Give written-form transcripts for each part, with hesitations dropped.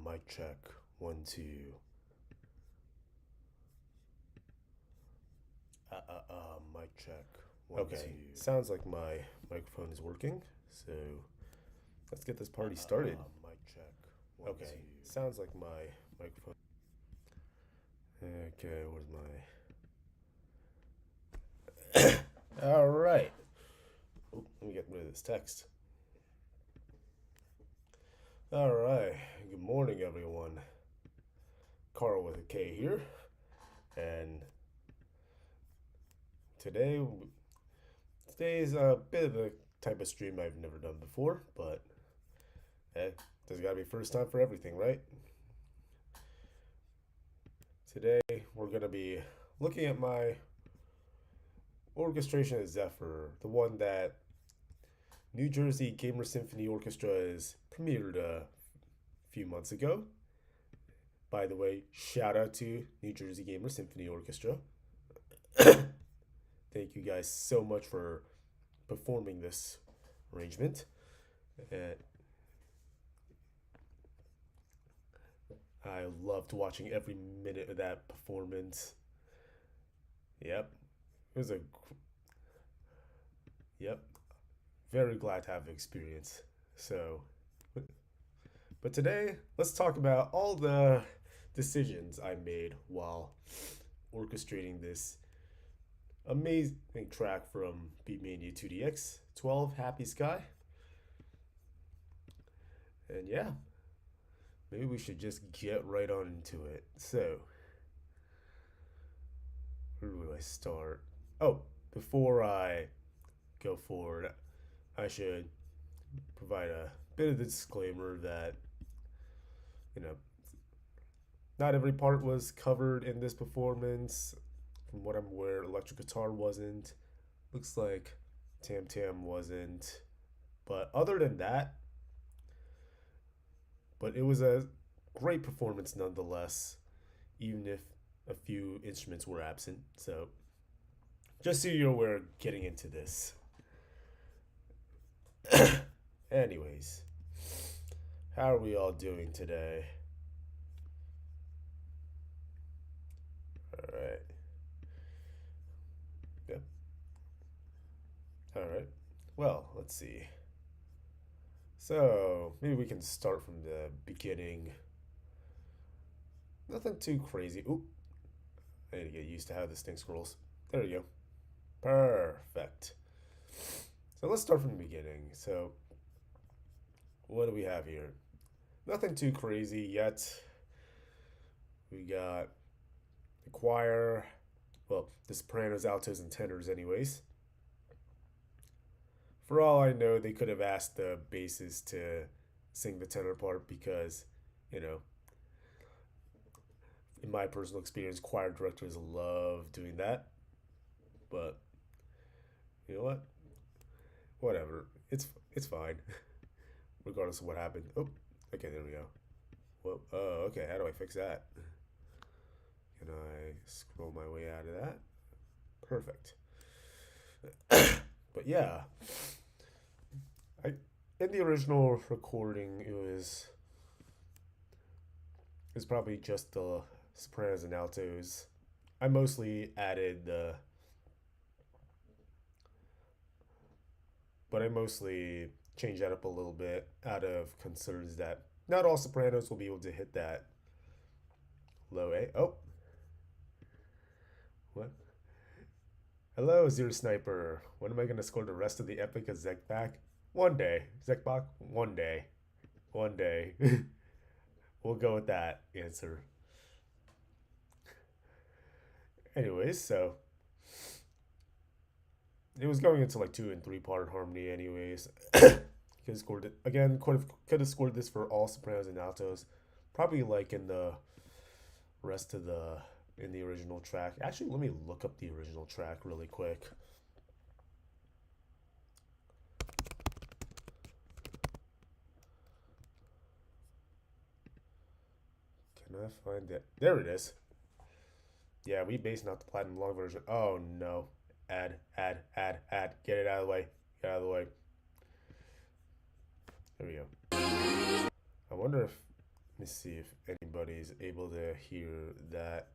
Mic check. 1, 2. Mic check. Okay, sounds like my microphone is working, so let's get this party started. Mic check. Okay, sounds like my microphone. Okay, where's my. All right. Oh, let me get rid of this text. All right. Good morning, everyone. Carl with a K here, and today's a bit of a type of stream I've never done before, but there's gotta be first time for everything, right? Today we're gonna be looking at my orchestration of Xepher, the one that New Jersey Gamer Symphony Orchestra is premiered a few months ago. By the way, shout out to New Jersey Gamer Symphony Orchestra. Thank you guys so much for performing this arrangement. And I loved watching every minute of that performance. Yep. It was a. Yep. Very glad to have the experience. So, but today, let's talk about all the decisions I made while orchestrating this amazing track from BEMANI 2DX 12 Happy Sky. And yeah, maybe we should just get right on into it. So, where do I start? Oh, before I go forward, I should provide a bit of a disclaimer that, you know, not every part was covered in this performance. From what I'm aware, electric guitar wasn't. Looks like Tam Tam wasn't. But other than that, but it was a great performance nonetheless, even if a few instruments were absent. So, just so you're aware, getting into this. Anyways, how are we all doing today? All right. Yep. All right. Well, let's see. So, maybe we can start from the beginning. Nothing too crazy. Oop. I need to get used to how this thing scrolls. There we go. Perfect. So let's start from the beginning. So, what do we have here? Nothing too crazy yet. We got the choir, well, the sopranos, altos, and tenors, anyways. For all I know, they could have asked the basses to sing the tenor part because, you know, in my personal experience, choir directors love doing that. But you know what? Whatever. It's fine, regardless of what happened. Oh, okay, there we go. Well, oh, okay. How do I fix that? Can I scroll my way out of that? Perfect. But yeah, I in the original recording it was probably just the sopranos and altos. I mostly added the, but I mostly changed that up a little bit out of concerns that not all sopranos will be able to hit that low A. Oh, what? Hello, Zero Sniper. When am I going to score the rest of the epic of Zekbak? One day. Zekbak? One day. One day. We'll go with that answer. Anyways, so it was going into like 2 and 3 part harmony, anyways. Could have scored it again. Could have scored this for all sopranos and altos. Probably like in the rest of the in the original track. Actually, let me look up the original track really quick. Can I find it? There it is. Yeah, we based out the platinum long version. Oh no. Add. Get it out of the way. Get out of the way. There we go. I wonder if Let me see if anybody's able to hear that.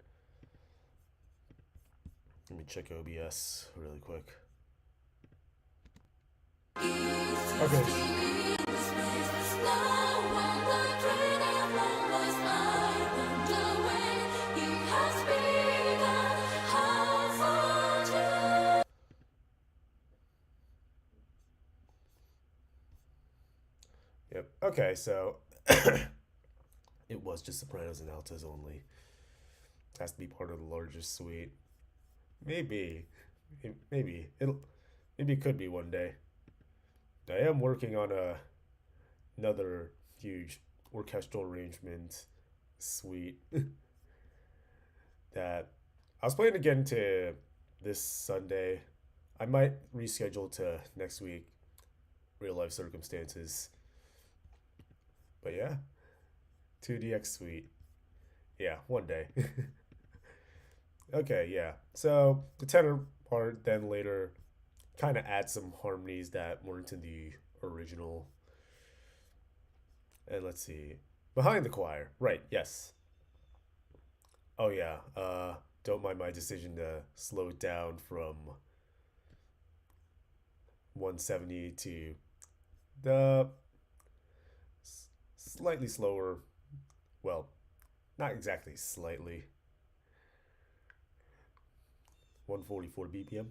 Let me check OBS really quick. Okay. Yep. Okay, so it was just sopranos and altos only. It has to be part of the largest suite. Maybe, maybe it could be one day. I am working on another huge orchestral arrangement suite that I was planning to get into this Sunday. I might reschedule to next week, real life circumstances. But yeah, 2DX suite. Yeah, one day. Okay, yeah. So the tenor part then later kind of adds some harmonies that weren't in the original. And let's see. Behind the choir. Right, yes. Oh yeah. Don't mind my decision to slow it down from 170 to the slightly slower. Well, not exactly slightly. 144 BPM.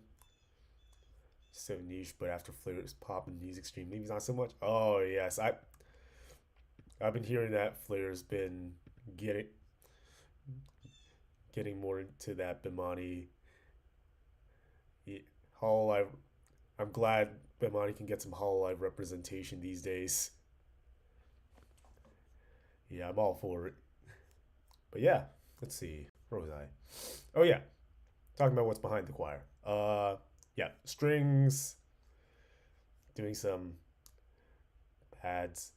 So niche, but after flares pop and music stream, maybe not so much. Oh yes, I've been hearing that Flair's been getting getting more into that BEMANI Hololive. I'm glad BEMANI can get some Hololive representation these days. Yeah, I'm all for it. But yeah, let's see. Where was I? Oh yeah, talking about what's behind the choir. Yeah, strings, doing some pads,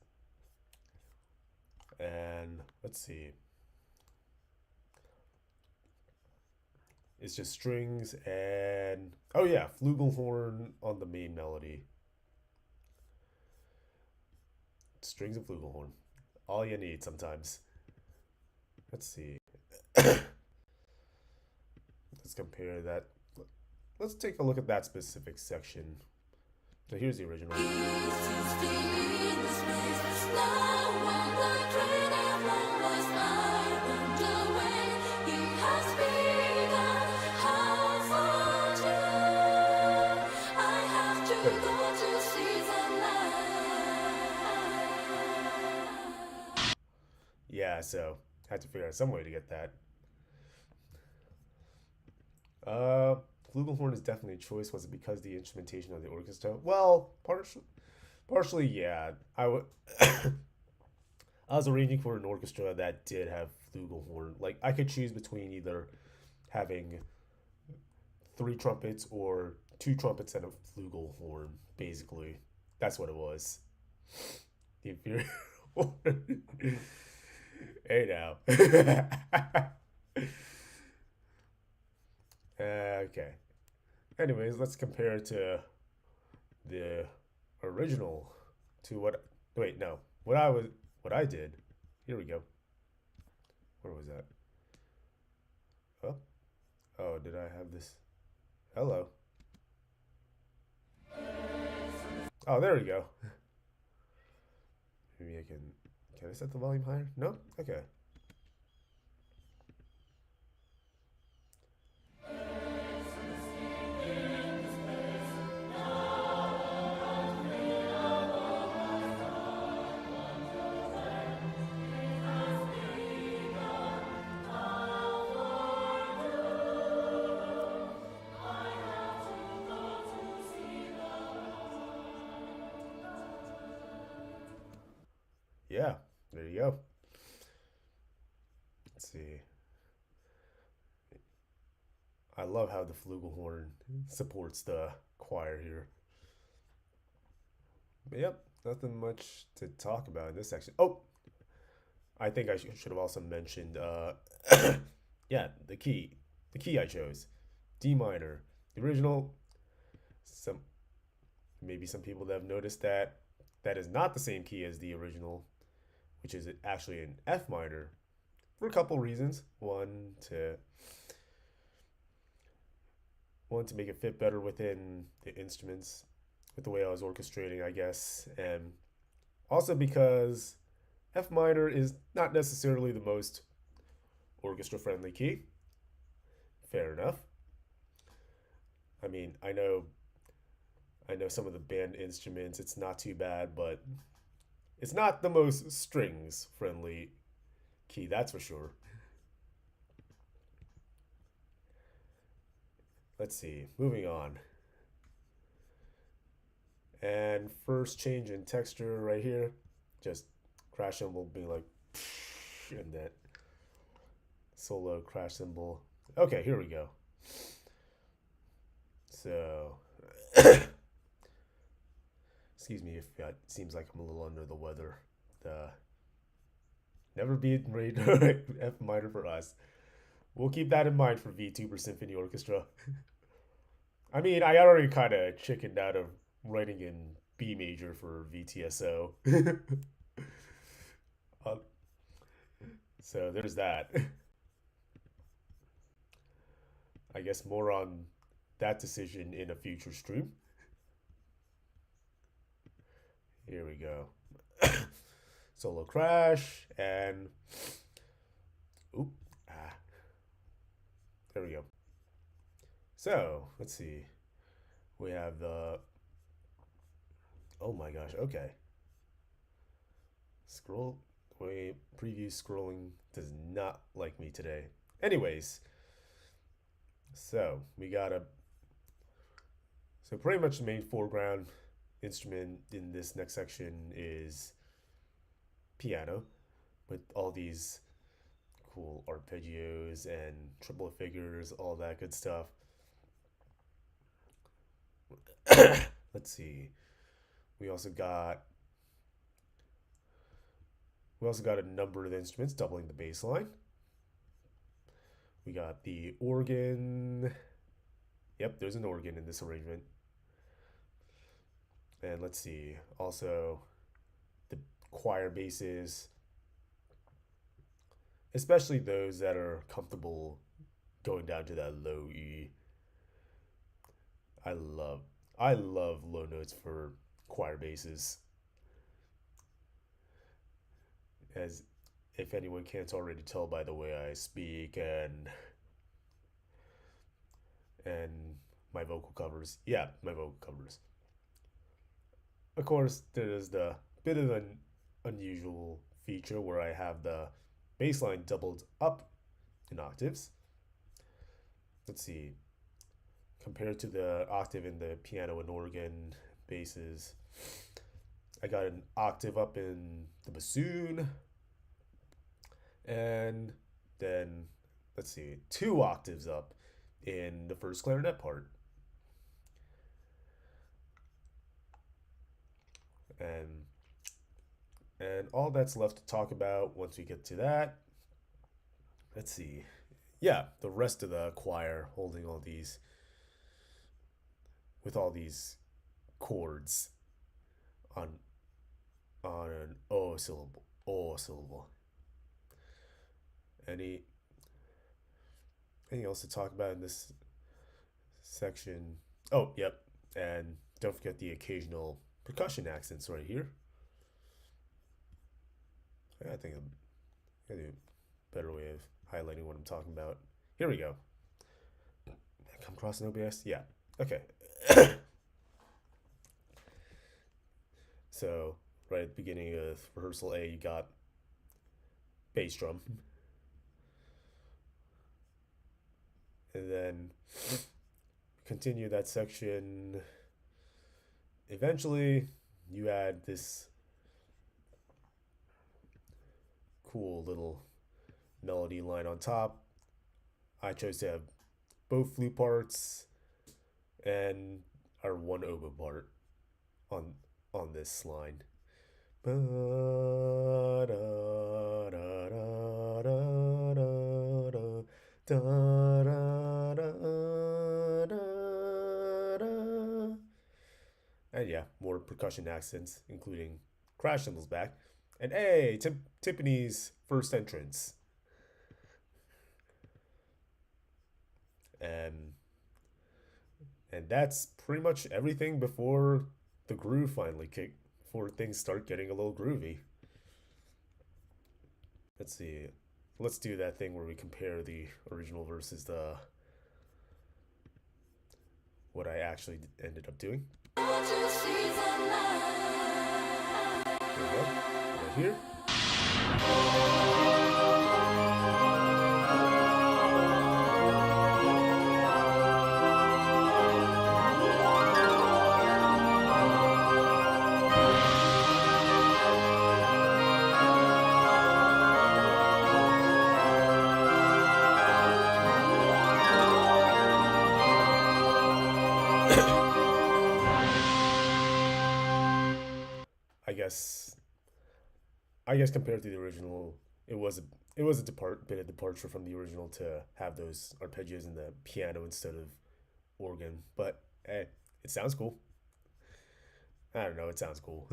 and let's see. It's just strings and oh yeah, flugelhorn on the main melody. Strings and flugelhorn. All you need sometimes. Let's see. Let's compare that. Let's take a look at that specific section. So here's the original. Yeah, so had to figure out some way to get that. Uh, Flugelhorn is definitely a choice. Was it because the instrumentation of the orchestra? Well, partially, yeah. I was arranging for an orchestra that did have flugelhorn. Like I could choose between either having three trumpets or two trumpets and a flugelhorn. Basically, that's what it was. The inferior. Hey now. Okay. Anyways, let's compare it to the original to what. Wait, no. What I did. Here we go. Where was that? Oh, oh, did I have this? Hello. Oh, there we go. Maybe I can. Can I set the volume higher? No. Okay. Yeah, there you go. Let's see. I love how the flugelhorn supports the choir here. But yep, nothing much to talk about in this section. Oh, I think I should have also mentioned, yeah, the key I chose, D minor. The original, some maybe some people that have noticed that that is not the same key as the original, which is actually in F minor, for a couple reasons. One to make it fit better within the instruments, with the way I was orchestrating, I guess, and also because F minor is not necessarily the most orchestra friendly key. Fair enough. I mean, I know some of the band instruments, it's not too bad, but it's not the most strings friendly key, that's for sure. Let's see, moving on. And first change in texture right here, just crash cymbal being like, and that solo crash cymbal. Okay, here we go. So, excuse me if it seems like I'm a little under the weather. The never be read F minor for us. We'll keep that in mind for VTuber Symphony Orchestra. I mean, I already kind of chickened out of writing in B major for VTSO. uh, so there's that. I guess more on that decision in a future stream. Here we go. Solo crash and oop, ah, there we go. So let's see. We have the oh my gosh, okay. Scroll wait, preview scrolling does not like me today. Anyways, so we got a so pretty much the main foreground instrument in this next section is piano with all these cool arpeggios and triple figures, all that good stuff. Let's see. We also got we also got a number of instruments doubling the bass line. We got the organ. Yep, there's an organ in this arrangement. And let's see. Also the choir basses, especially those that are comfortable going down to that low E. I love I love low notes for choir basses. As if anyone can't already tell by the way I speak and my vocal covers. Yeah, my vocal covers. Of course, there's the bit of an unusual feature where I have the bass line doubled up in octaves. Let's see. Compared to the octave in the piano and organ basses, I got an octave up in the bassoon, and then let's see, two octaves up in the first clarinet part. And and all that's left to talk about once we get to that. Let's see. Yeah, the rest of the choir holding all these with all these chords on an O syllable. O syllable. Any anything else to talk about in this section? Oh, yep. And don't forget the occasional percussion accents right here. I think I'm gonna do a better way of highlighting what I'm talking about. Here we go. Come across an OBS? Yeah. Okay. So, right at the beginning of rehearsal A, you got bass drum. And then continue that section. Eventually, you add this cool little melody line on top. I chose to have both flute parts and our one oboe part on on this line. And yeah, more percussion accents, including crash cymbals back. And hey, Tiffany's first entrance. And and that's pretty much everything before the groove finally kick. Before things start getting a little groovy. Let's see. Let's do that thing where we compare the original versus the what I actually ended up doing. There we go. Right here. I guess I guess compared to the original, it was a it was a bit of departure from the original to have those arpeggios in the piano instead of organ. But hey, it sounds cool. I don't know, it sounds cool.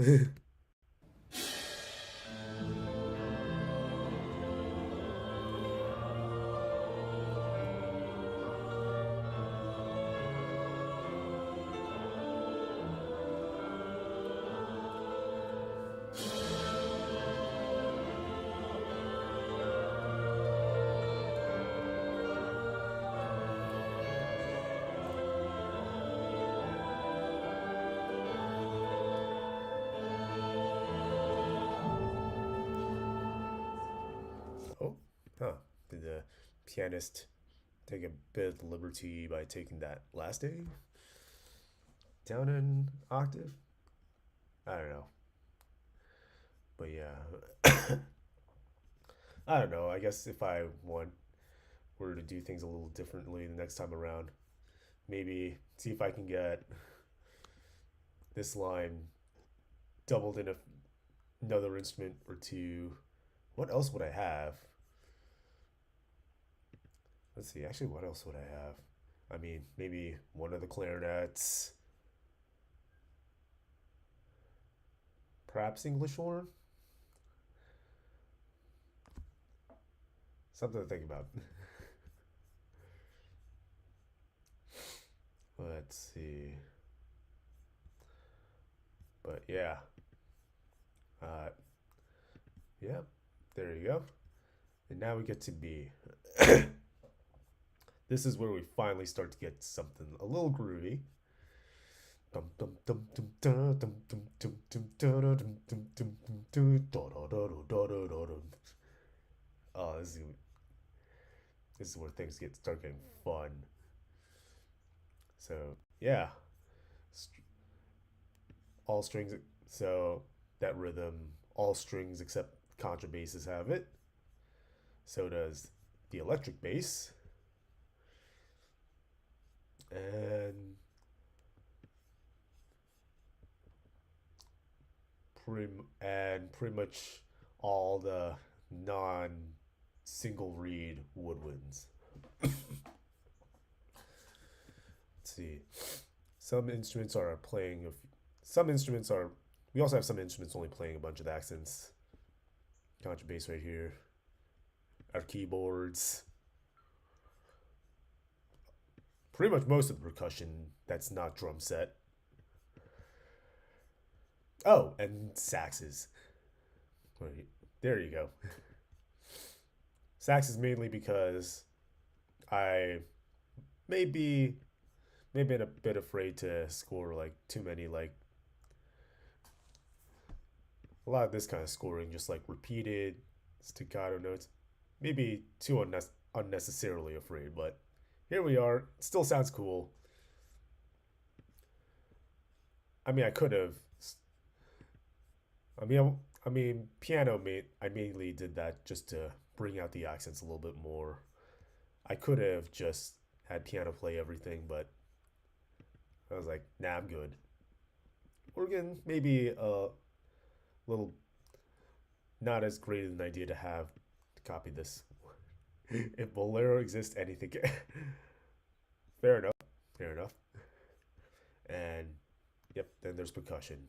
Oh, huh. Did the pianist take a bit of liberty by taking that last A down an octave? I don't know. But yeah, I don't know. I guess if I were to do things a little differently the next time around, maybe see if I can get this line doubled in another instrument or two. What else would I have? Let's see. Actually, what else would I have? I mean, maybe one of the clarinets, perhaps English horn. Something to think about. Let's see. But yeah, uh, yeah, there you go. And now we get to B. This is where we finally start to get something a little groovy. Oh, this is where things start getting fun. So yeah, all strings. So that rhythm, all strings except contrabasses have it. So does the electric bass. And pretty much all the non single reed woodwinds. Let's see. Some instruments are playing some instruments are we also have some instruments only playing a bunch of accents. Contrabass right here. Our keyboards. Pretty much most of the percussion that's not drum set. Oh, and saxes. There you go. Sax is mainly because I maybe been a bit afraid to score like too many like a lot of this kind of scoring just like repeated staccato notes. Maybe too unnecessarily afraid, but here we are. It still sounds cool. I mean, I could have. Piano made. I mainly did that just to bring out the accents a little bit more. I could have just had piano play everything, but I was like, nah, I'm good. Organ, maybe a little not as great an idea to have to copy this. If Bolero exists, anything. Fair enough. Fair enough. And yep, then there's percussion.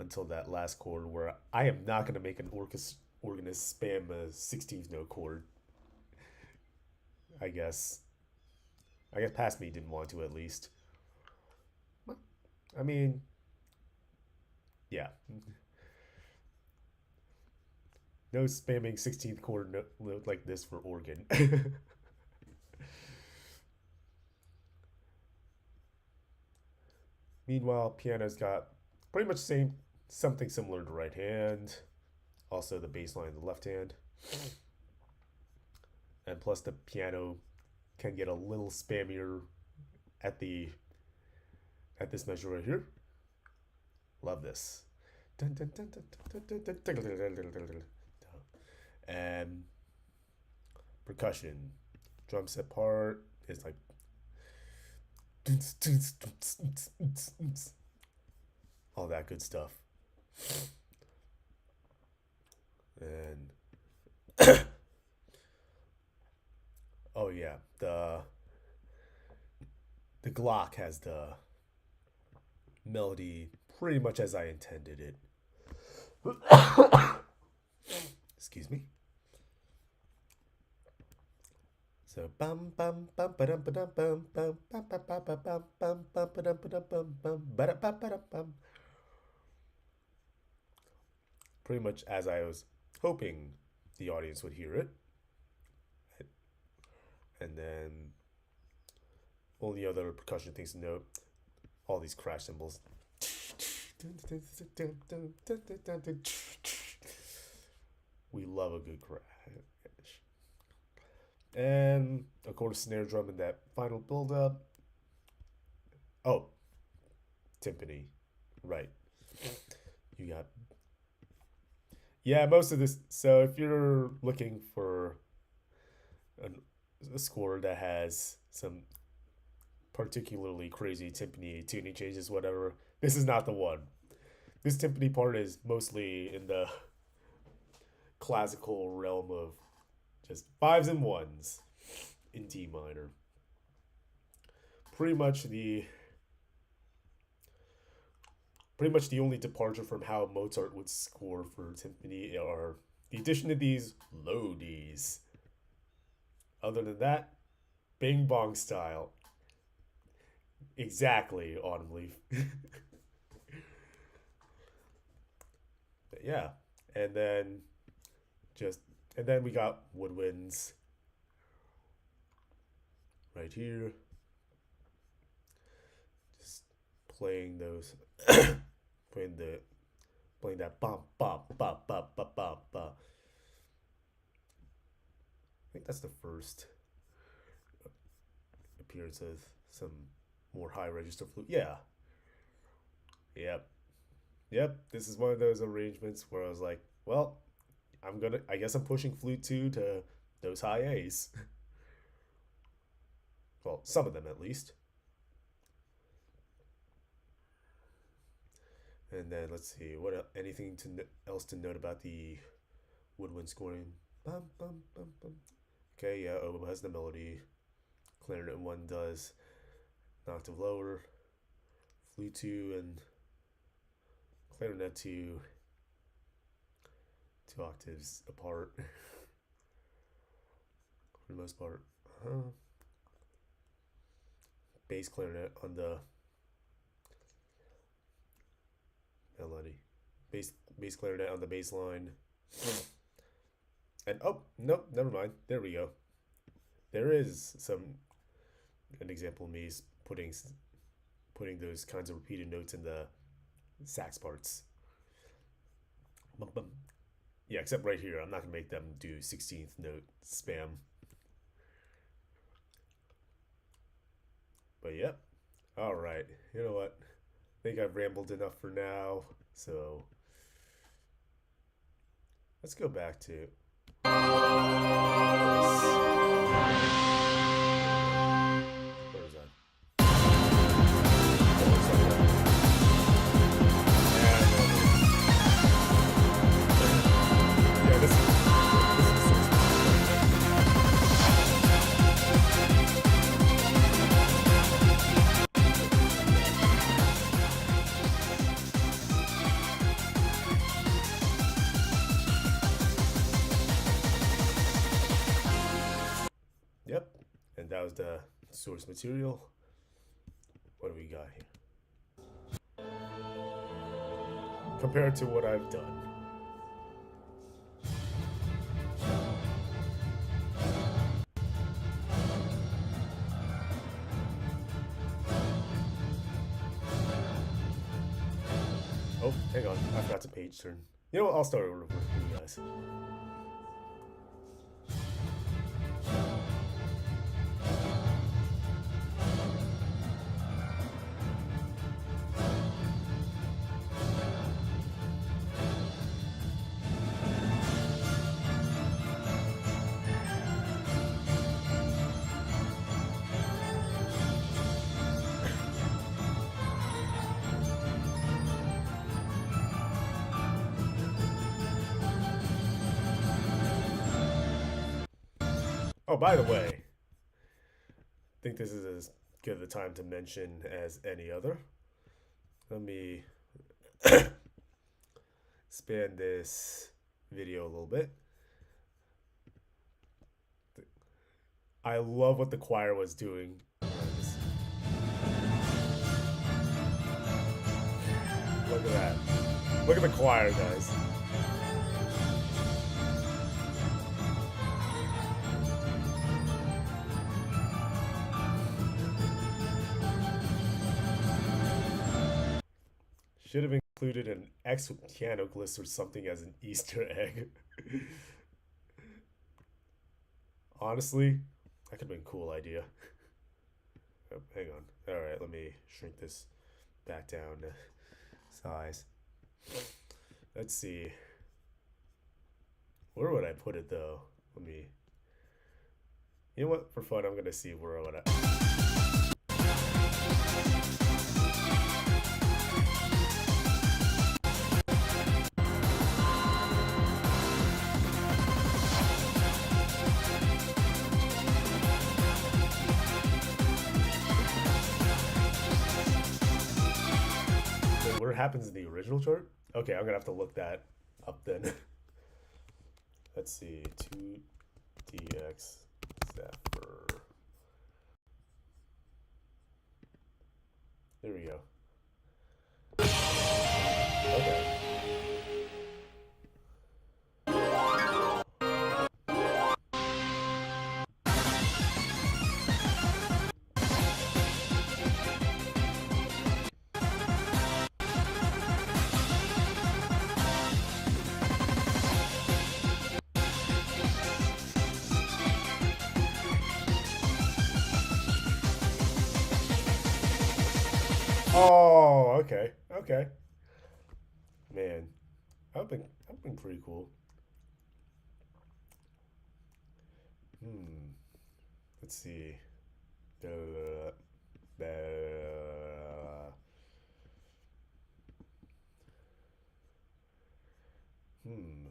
until that last chord where I am not going to make an organist spam a 16th note chord. I guess past me didn't want to, at least. I mean, yeah. No spamming 16th chord note like this for organ. Meanwhile, piano's got pretty much something similar to right hand. Also the bass line in the left hand. And plus the piano can get a little spammier at this measure right here. Love this. And percussion. Drum set part is like all that good stuff. And oh yeah, the Glock has the melody pretty much as I intended it. Excuse me. So bum bum bum ba dum ba dum bum bum bum bum bum bum bum bum bum ba dum ba dum bum bum ba dum ba dum bum. Pretty much as I was hoping the audience would hear it. And then only other percussion things to note, all these crash cymbals. We love a good crash. And of course, snare drum in that final build up. Oh, timpani. Right. You got. Yeah, most of this. So if you're looking for a score that has some particularly crazy timpani tuning changes, whatever, this is not the one. This timpani part is mostly in the classical realm of just 5s and 1s in D minor. Pretty much the only departure from how Mozart would score for timpani are the addition of these low Ds. Other than that, bing bong style. Exactly, Autumn Leaf. Yeah, and then we got woodwinds right here. Just playing those, playing that bum bum bum bum bum bum bum. I think that's the first appearance of some more high register flute. Yeah. Yep. This is one of those arrangements where I was like, well, I guess I'm pushing flute 2 to those high A's. Well, some of them at least. And then let's see, anything else to note about the woodwind scoring? Bum, bum, bum, bum. Okay, yeah, oboe has the melody. Clarinet 1 does an octave lower. Flute 2 and clarinet 2 octaves apart for the most part. Bass clarinet on the melody. Bass clarinet on the bass line. And oh, nope, never mind. There we go. There is an example of me putting those kinds of repeated notes in the sax parts. Bum, bum. Yeah, except right here, I'm not gonna make them do 16th note spam. But yep. All right. You know what? I think I've rambled enough for now. So let's go back to. Where is that? Yeah, this is that was the source material. What do we got here? Compared to what I've done. Oh, hang on. I forgot to page turn. You know what? I'll start over with you guys. Oh, by the way, I think this is as good of a time to mention as any other. Let me expand this video a little bit. I love what the choir was doing. Look at that. Look at the choir, guys. Should have included an X with piano gliss or something as an Easter egg. Honestly, that could have been a cool idea. Oh, hang on. Alright, let me shrink this back down to size. Let's see. Where would I put it though? Let me. You know what? For fun, I'm gonna see where I would. Where it happens in the original chart? Okay, I'm gonna have to look that up then. Let's see, 2DX Xepher. There we go. Okay. Oh, okay, okay. Man, I've been pretty cool. Hmm. Let's see. Uh, uh, hmm.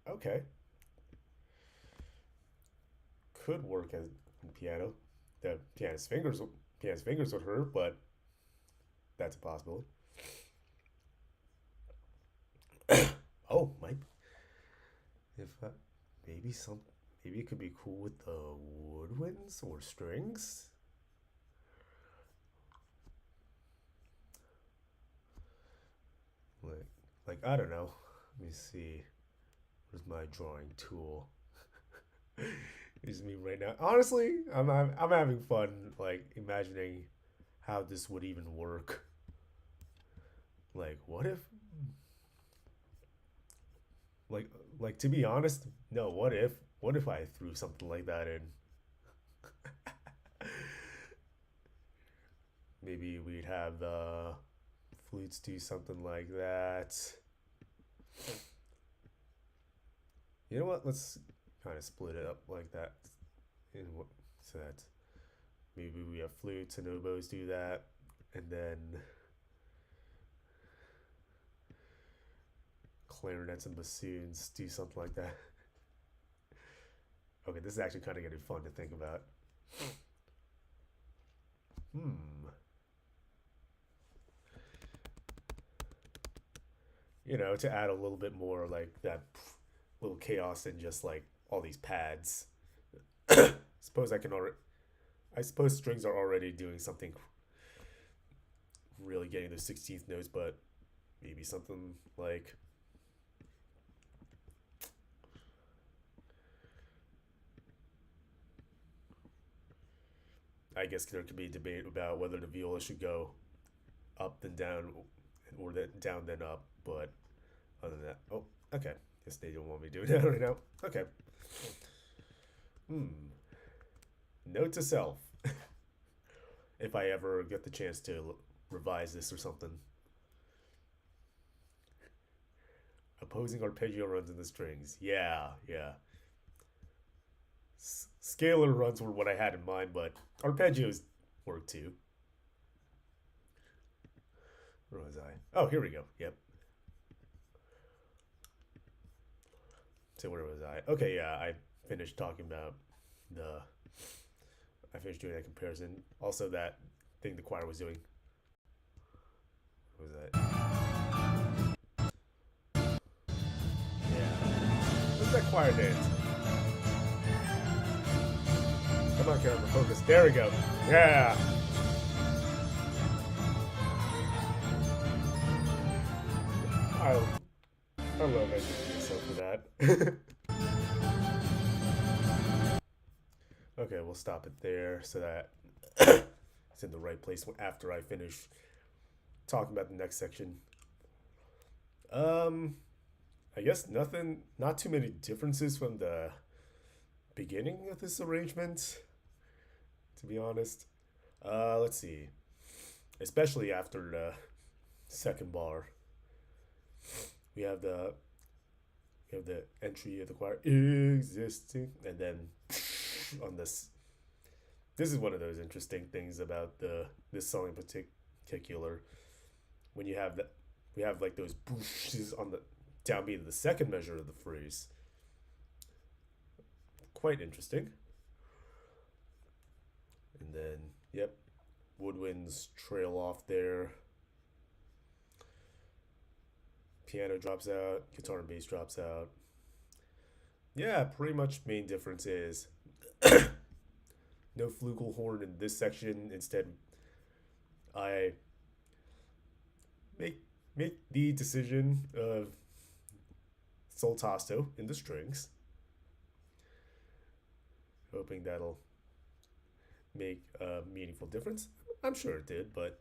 Okay. Could work as on piano. The pianist's fingers would hurt, but that's a possibility. Oh, might if maybe some maybe it could be cool with the woodwinds or strings. Like like I don't know. Let me see. Where's my drawing tool? It's me right now. Honestly, I'm having fun like imagining how this would even work. Like what if like like to be honest, no, what if I threw something like that in? Maybe we'd have the flutes do something like that. You know what? Let's kind of split it up like that. In what so that maybe we have flutes and oboes do that, and then clarinets and bassoons do something like that. Okay, this is actually kind of getting fun to think about. Hmm. To add a little bit more like that little chaos and just like all these pads. Suppose I can already. I suppose strings are already doing something really getting those 16th notes, but maybe something like I guess there could be a debate about whether the viola should go up then down or then down then up, but other than that, oh, okay. Guess they don't want me doing that right now. Okay. Hmm. Note to self: if I ever get the chance to revise this or something, opposing arpeggio runs in the strings. Yeah, yeah. Scalar runs were what I had in mind, but arpeggios work too. Where was I? Oh, here we go. Yep. So where was I? Okay, yeah, I finished talking about the. I finished doing that comparison. Also, that thing the choir was doing. What was that? Yeah. What's that choir dance? Come on, camera, focus. There we go. Yeah. I love educating myself for that. Okay, we'll stop it there so that it's in the right place after I finish talking about the next section. Um, I guess nothing, not too many differences from the beginning of this arrangement, to be honest. Let's see. Especially after the second bar, we have the entry of the choir existing, and then on this. This is one of those interesting things about this song in particular. When you have that, we have like those booshes on the downbeat of the second measure of the phrase. Quite interesting. And then, yep, woodwinds trail off there. Piano drops out, guitar and bass drops out. Yeah, pretty much main difference is no flugelhorn in this section. Instead, I make the decision of sol tasto in the strings, hoping that'll make a meaningful difference. I'm sure it did, but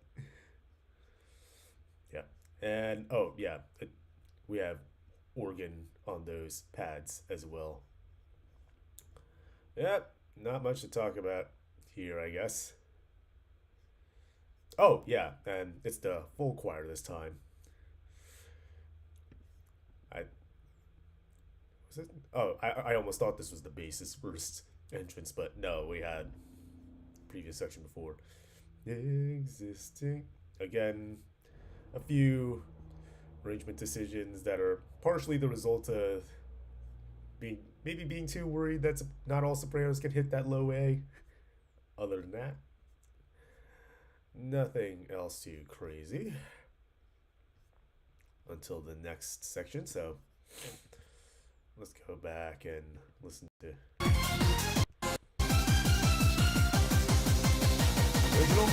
yeah. And oh yeah, we have organ on those pads as well. Yep, not much to talk about here, I guess. Oh yeah, and it's the full choir this time. I was it? Oh, I almost thought this was the bass's first entrance, but no, we had previous section before. Existing again, a few arrangement decisions that are partially the result of being too worried that not all sopranos can hit that low A. Other than that, nothing else too crazy until the next section. So let's go back and listen to original.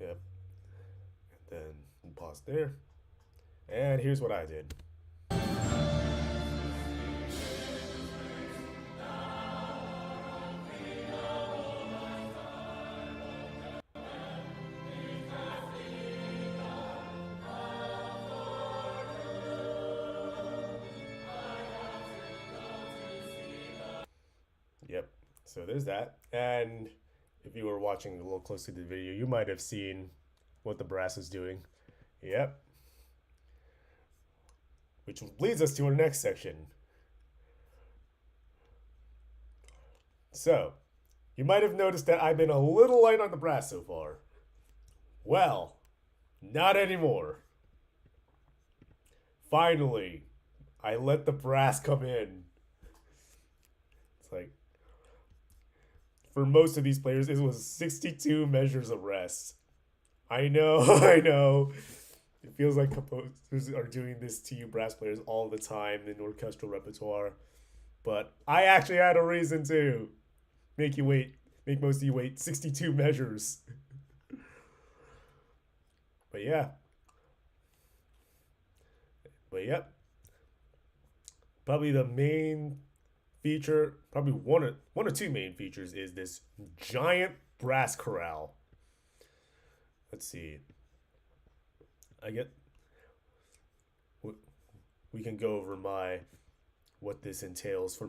Yep. And then pause there. And here's what I did. Yep. So there's that. And if you were watching a little closely to the video, you might have seen what the brass is doing. Yep. Which leads us to our next section. So, you might have noticed that I've been a little light on the brass so far. Well, not anymore. Finally, I let the brass come in. It's like, for most of these players, it was 62 measures of rest. I know, I know. It feels like composers are doing this to you brass players all the time in orchestral repertoire. But I actually had a reason to make most of you wait 62 measures. But yeah. But yep. Probably the main feature, probably one or two main features is this giant brass chorale. Let's see. I get we can go over what this entails for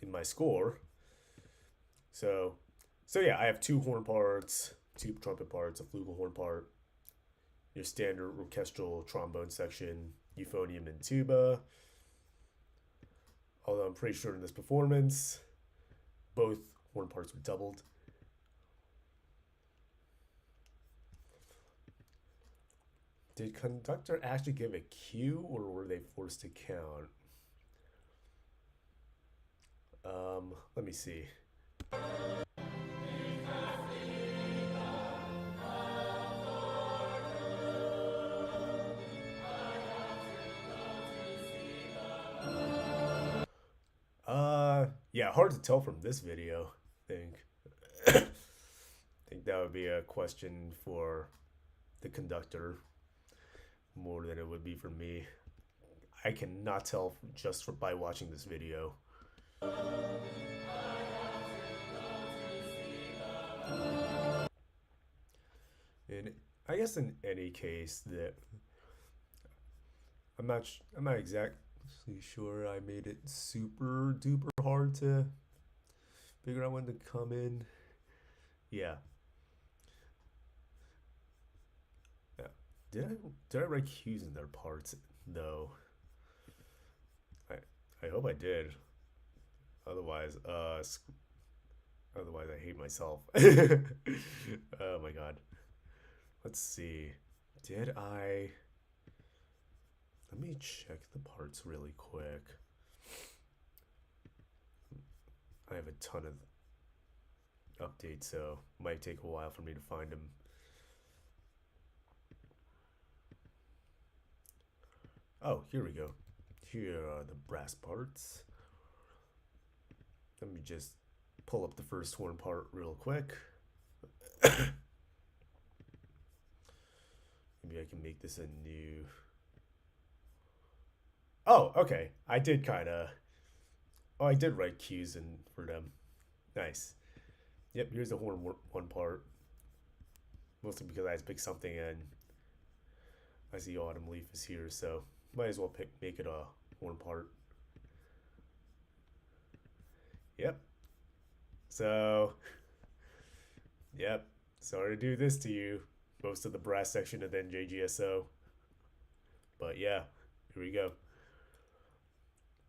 in my score. So yeah, I have two horn parts, two trumpet parts, a flugelhorn part, your standard orchestral trombone section, euphonium and tuba. Although I'm pretty sure in this performance, both horn parts were doubled. Did conductor actually give a cue, or were they forced to count? Let me see. Yeah, hard to tell from this video, I think. I think that would be a question for the conductor more than it would be for me. I cannot tell just by watching this video. And I guess in any case that I'm not exactly sure I made it super duper hard to figure out when to come in. Yeah. Yeah. Did I write cues in their parts though? I hope I did. Otherwise, otherwise I hate myself. Oh my god. Let's see. Did I? Let me check the parts really quick. I have a ton of updates, so it might take a while for me to find them. Oh, here we go. Here are the brass parts. Let me just pull up the first horn part real quick. Maybe I can make this a new... Oh, okay. I did kind of... Oh, I did write cues in for them. Nice. Yep, here's the horn one part. Mostly because I picked something and I see Autumn Leaf is here, so might as well make it a horn part. Yep. So, yep. Sorry to do this to you. Most of the brass section and then JGSO. But yeah, here we go.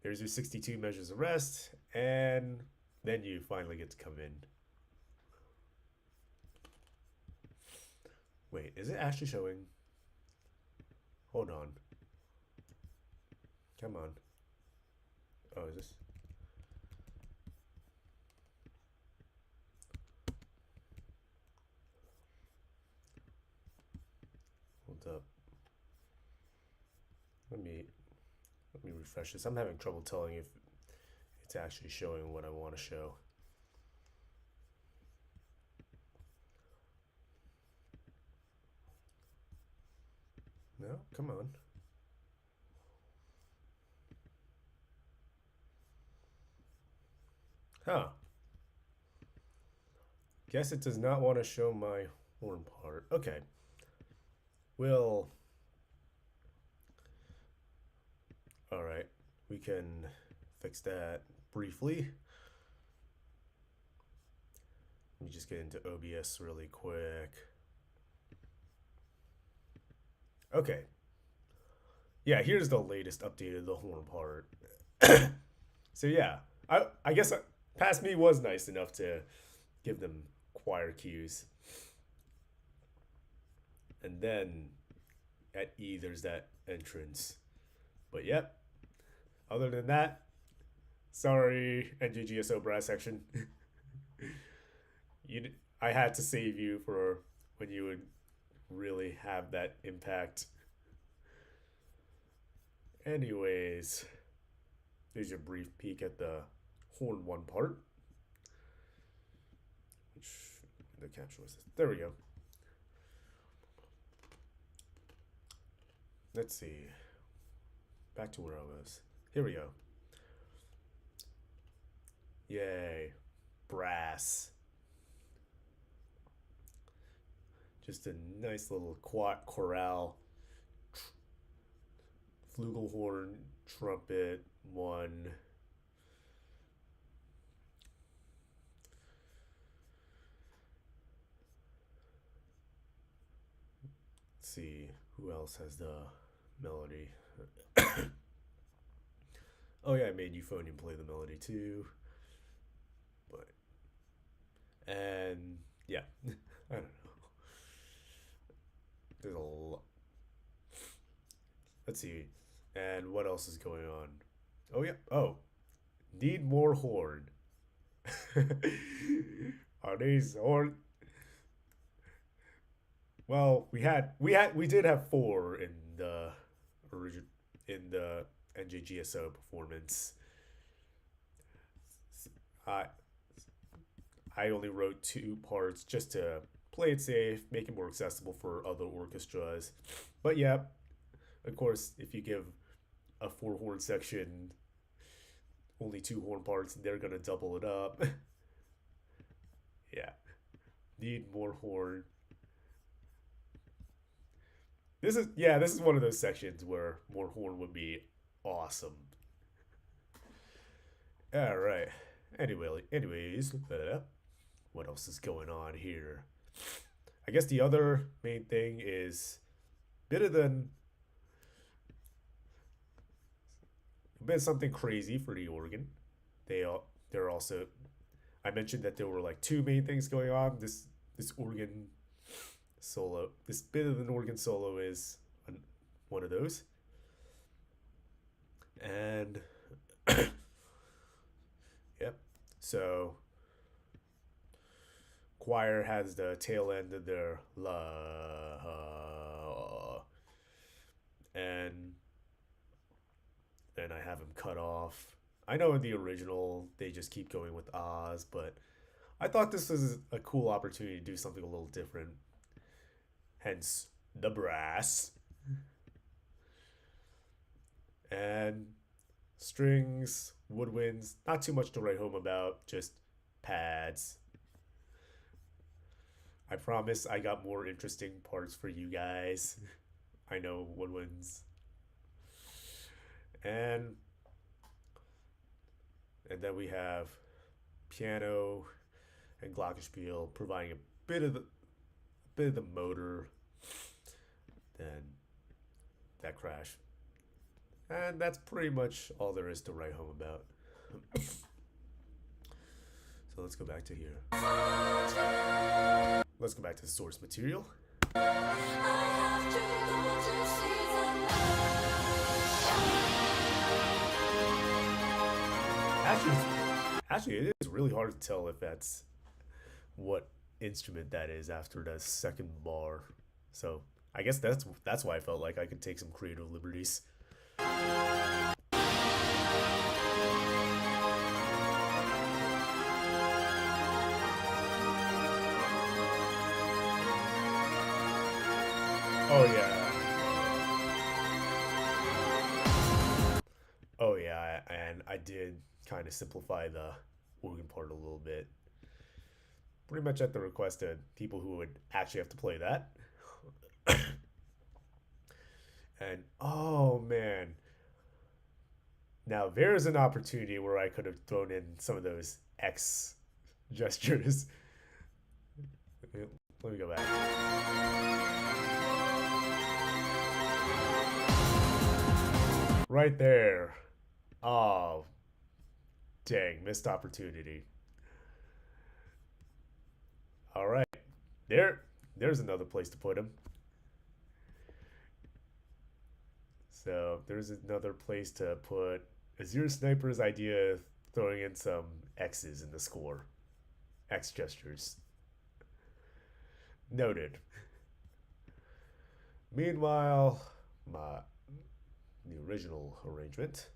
There's your 62 measures of rest, and then you finally get to come in. Wait, is it actually showing? Hold on. Come on. Oh, is this? Hold up. Let me refresh this. I'm having trouble telling if it's actually showing what I want to show. No, come on. Huh. Guess it does not want to show my horn part. Okay. We'll... Alright. We can fix that briefly. Let me just get into OBS really quick. Okay. Yeah, here's the latest update of the horn part. So yeah, I guess Past Me was nice enough to give them choir cues. And then at E, there's that entrance. But yep, other than that, sorry, NGGSO brass section. I had to save you for when you would really have that impact. Anyways, there's your brief peek at the horn one part. Which the capture was this. There we go. Let's see. Back to where I was. Here we go. Yay. Brass. Just a nice little chorale. Flugelhorn, trumpet, one. Let's see. Who else has the melody? Oh yeah, I made euphonium play the melody too. But and yeah, I don't know. There's a lot. Let's see. And what else is going on? Oh yeah. Oh, need more horn. Are these horn? Well, we did have four in the origin in the NJGSO performance. I I only wrote two parts just to play it safe, make it more accessible for other orchestras. But yeah, of course, if you give a four horn section only two horn parts, they're gonna double it up. Yeah, need more horn. This is one of those sections where more horn would be awesome. All right. Anyways, what else is going on here? I guess the other main thing is bit of the a bit something crazy for the organ. They're also I mentioned that there were like two main things going on. This organ solo, this bit of an organ solo is one of those, and yep. So choir has the tail end of their la, and then I have them cut off. I know in the original they just keep going with ahs, but I thought this was a cool opportunity to do something a little different. Hence the brass and strings, woodwinds. Not too much to write home about. Just pads. I promise I got more interesting parts for you guys. I know woodwinds. And then we have piano and glockenspiel providing a bit of the motor. Then that crash. And that's pretty much all there is to write home about. So let's go back to here. Let's go back to the source material. Actually, it is really hard to tell if that's what instrument that is after the second bar. So I guess that's why I felt like I could take some creative liberties. Oh yeah. Oh yeah, and I did kind of simplify the organ part a little bit. Pretty much at the request of people who would actually have to play that. And oh man, now there's an opportunity where I could have thrown in some of those X gestures. Let me go back. Right there. Oh, dang, missed opportunity. All right. There's another place to put him. So there's another place to put Azure Sniper's idea of throwing in some X's in the score. X gestures. Noted. Meanwhile, the original arrangement.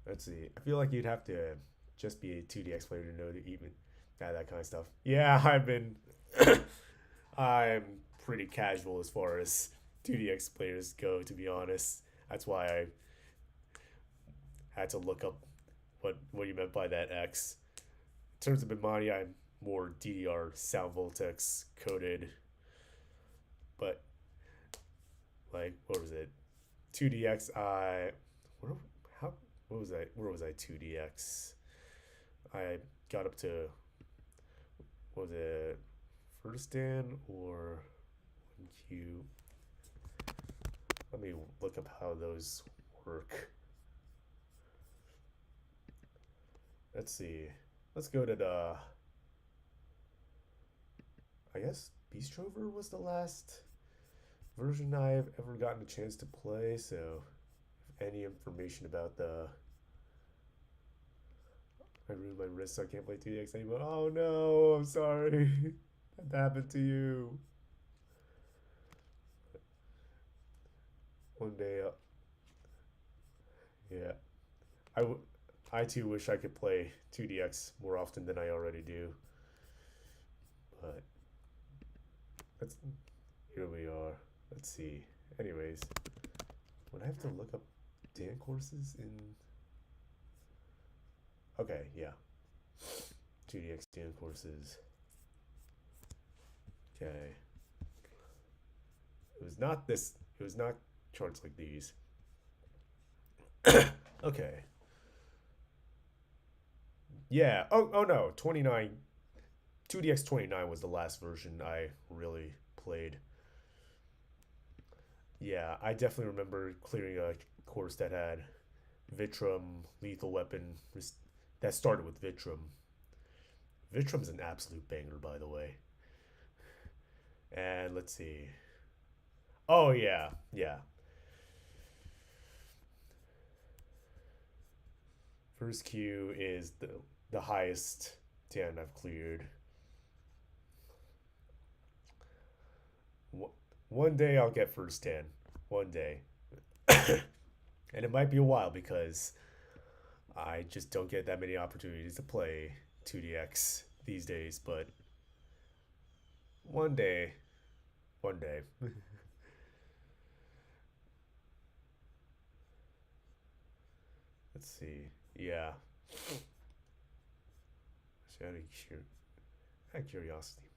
Let's see. I feel like you'd have to just be a 2DX player to know to even that kind of stuff. Yeah, I've been. I'm pretty casual as far as 2DX players go, to be honest. That's why I had to look up what you meant by that X. In terms of BEMANI, I'm more DDR sound voltex coded, but like what was it? 2DX. Where, how what was I? Where was I? 2DX. I got up to what was it? First Dan or 1Q? Let me look up how those work. Let's see. Let's go to the. I guess Beastrover was the last version I've ever gotten a chance to play. So, if any information about the. I ruined my wrist, so I can't play 2DX anymore. Oh no, I'm sorry. That happened to you. One day, yeah. I too wish I could play 2DX more often than I already do. But let's here we are. Let's see. Anyways, would I have to look up Dan courses in? Okay, yeah. 2DX Dan courses. Okay. It was not this. It was not charts like these. Okay. Yeah. Oh no. 29. 2DX 29 was the last version I really played. Yeah, I definitely remember clearing a course that had Vitrum, Lethal Weapon, that started with Vitrum. Vitrum's an absolute banger, by the way. And let's see. Oh yeah, yeah. First Q is the highest 10 I've cleared. One day I'll get first 10. One day. And it might be a while because I just don't get that many opportunities to play 2DX these days, but one day, one day. Let's see. Yeah. Out of curiosity,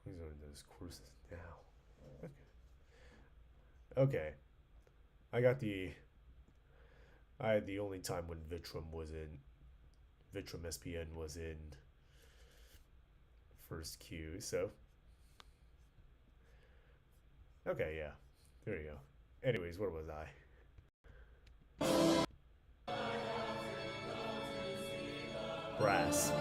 who's on those courses now? Okay. Okay. I got the. I had the only time when Vitrum SPN was in first Q. So. Okay, yeah. There you go. Anyways, where was I? Brass.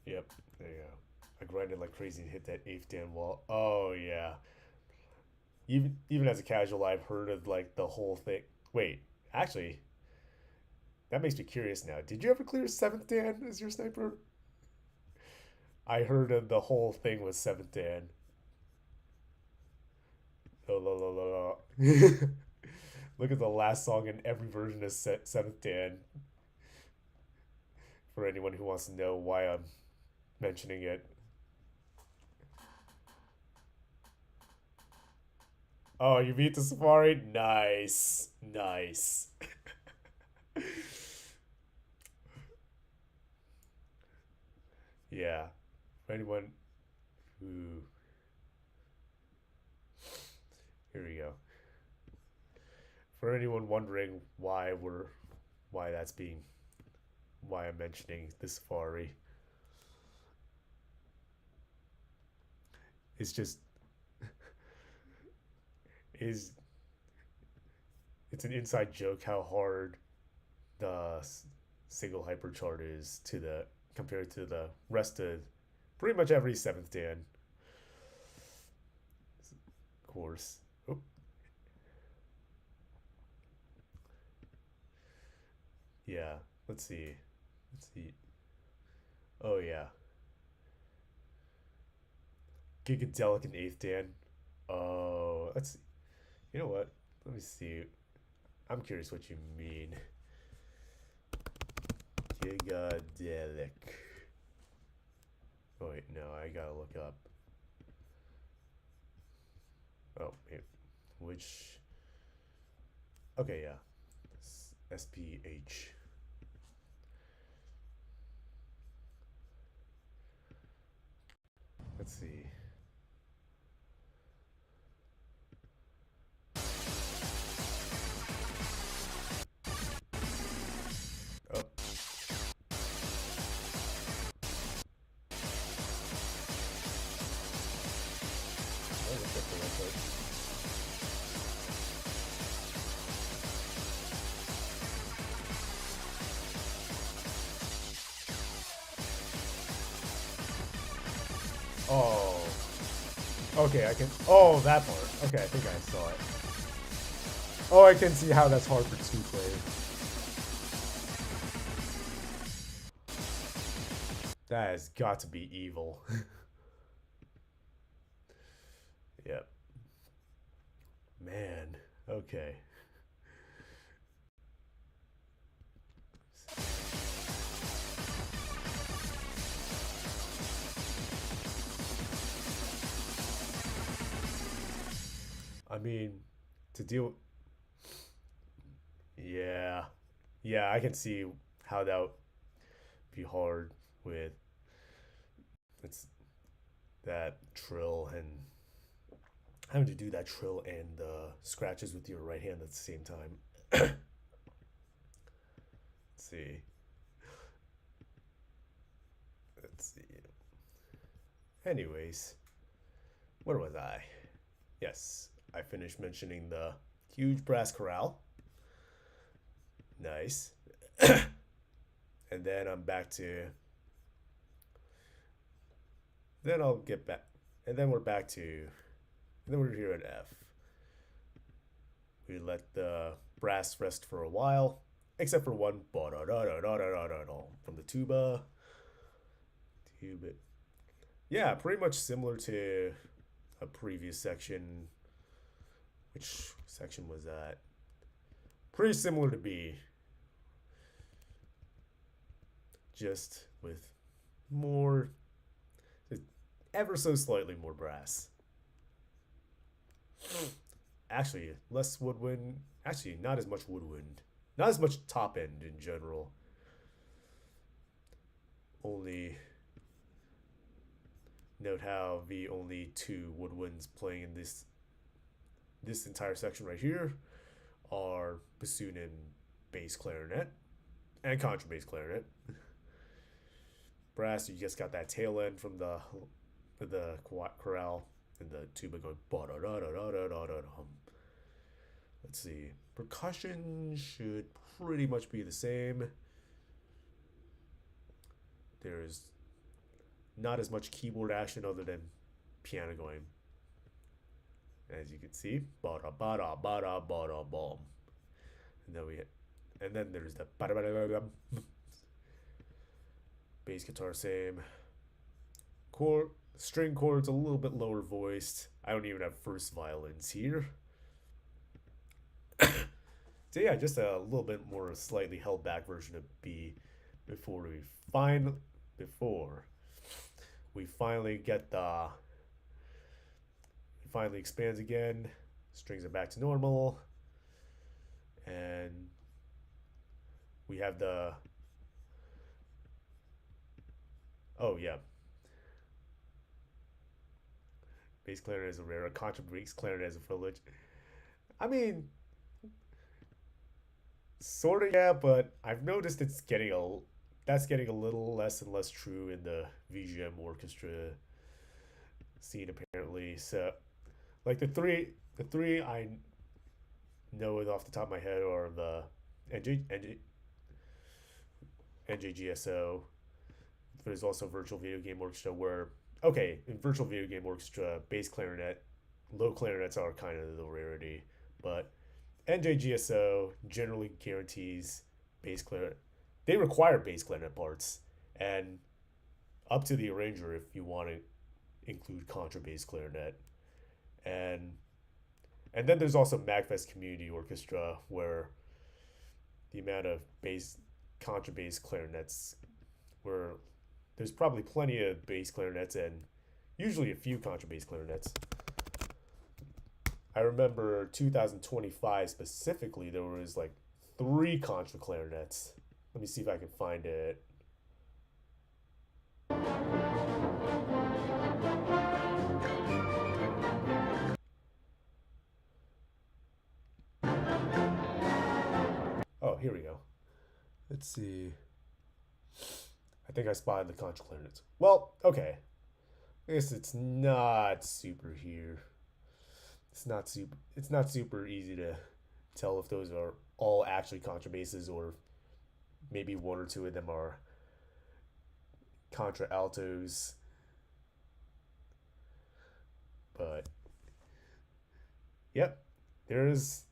Yep, there you go. I grinded like crazy and hit that eighth Dan wall. Oh yeah. Even as a casual, I've heard of like the whole thing. Wait, actually, that makes me curious now. Did you ever clear seventh Dan as your sniper? I heard of the whole thing was seventh Dan. La, la, la, la, la. Look at the last song in every version of seventh Dan. For anyone who wants to know why I'm mentioning it. Oh, you beat the Safari? Nice. Nice. Yeah. For anyone who. Here we go. For anyone wondering why that's being why I'm mentioning the Safari. It's just is it's an inside joke how hard the single hyperchart is to the compared to the rest of pretty much every seventh dan course. Oop. Yeah, let's see. Let's see. Oh yeah, Gigadelic in eighth dan. Oh, let's see. You know what? Let me see. I'm curious what you mean. Gigadelic. Oh wait, no, I gotta look up. Oh, wait, which? Okay, yeah, SPH. Let's see. Oh, I looked up the website. Oh, okay, I can. Oh, that part. Okay, I think I saw it. Oh, I can see how that's hard for two player. That has got to be evil. Yep. Man. Okay. I mean, to deal. Yeah. Yeah, I can see how that would be hard with it's that trill and having to do that trill and scratches with your right hand at the same time. Let's see. Let's see. Anyways, where was I? Yes, I finished mentioning the huge brass chorale. Nice. And then I'm back to. Then I'll get back. And then we're back to. And then we're here at F. We let the brass rest for a while, except for one from the tuba. Tuba. Yeah, pretty much similar to a previous section. Which section was that? Pretty similar to B. Just with more, ever so slightly more brass. Actually, less woodwind. Actually, not as much woodwind. Not as much top end in general. Only note how the only two woodwinds playing in this entire section right here are bassoon and bass clarinet and contrabass clarinet. Brass, you just got that tail end from the chorale and the tuba going ba da da da da da da da. Let's see. Percussion should pretty much be the same. There's not as much keyboard action other than piano going. As you can see, ba da ba da ba da ba da bum. And then there's the ba da ba da ba. Bass guitar same. Chord, string chords a little bit lower voiced. I don't even have first violins here. So yeah, just a little bit more slightly held back version of B before we finally get the it finally expands again. Strings are back to normal, and we have the oh yeah, bass clarinet is a rare, contrabass clarinet is a privilege. I mean, sort of yeah, but I've noticed it's getting that's getting a little less and less true in the VGM orchestra scene apparently. So like the three I know it off the top of my head are the NJGSO. There's also virtual video game orchestra where okay, in virtual video game orchestra, bass clarinet, low clarinets are kind of the rarity, but NJGSO generally guarantees bass clarinet. They require bass clarinet parts, and up to the arranger if you want to include contrabass clarinet. And and then there's also MagFest Community Orchestra where the amount of bass contrabass clarinets where there's probably plenty of bass clarinets and usually a few contrabass clarinets. I remember 2025 specifically, there was like three contra clarinets. Let me see if I can find it. Oh, here we go. Let's see. I think I spotted the contra clarinets. Well, okay. I guess it's not super here. It's not super easy to tell if those are all actually contrabasses or maybe one or two of them are contra altos. But yep, there's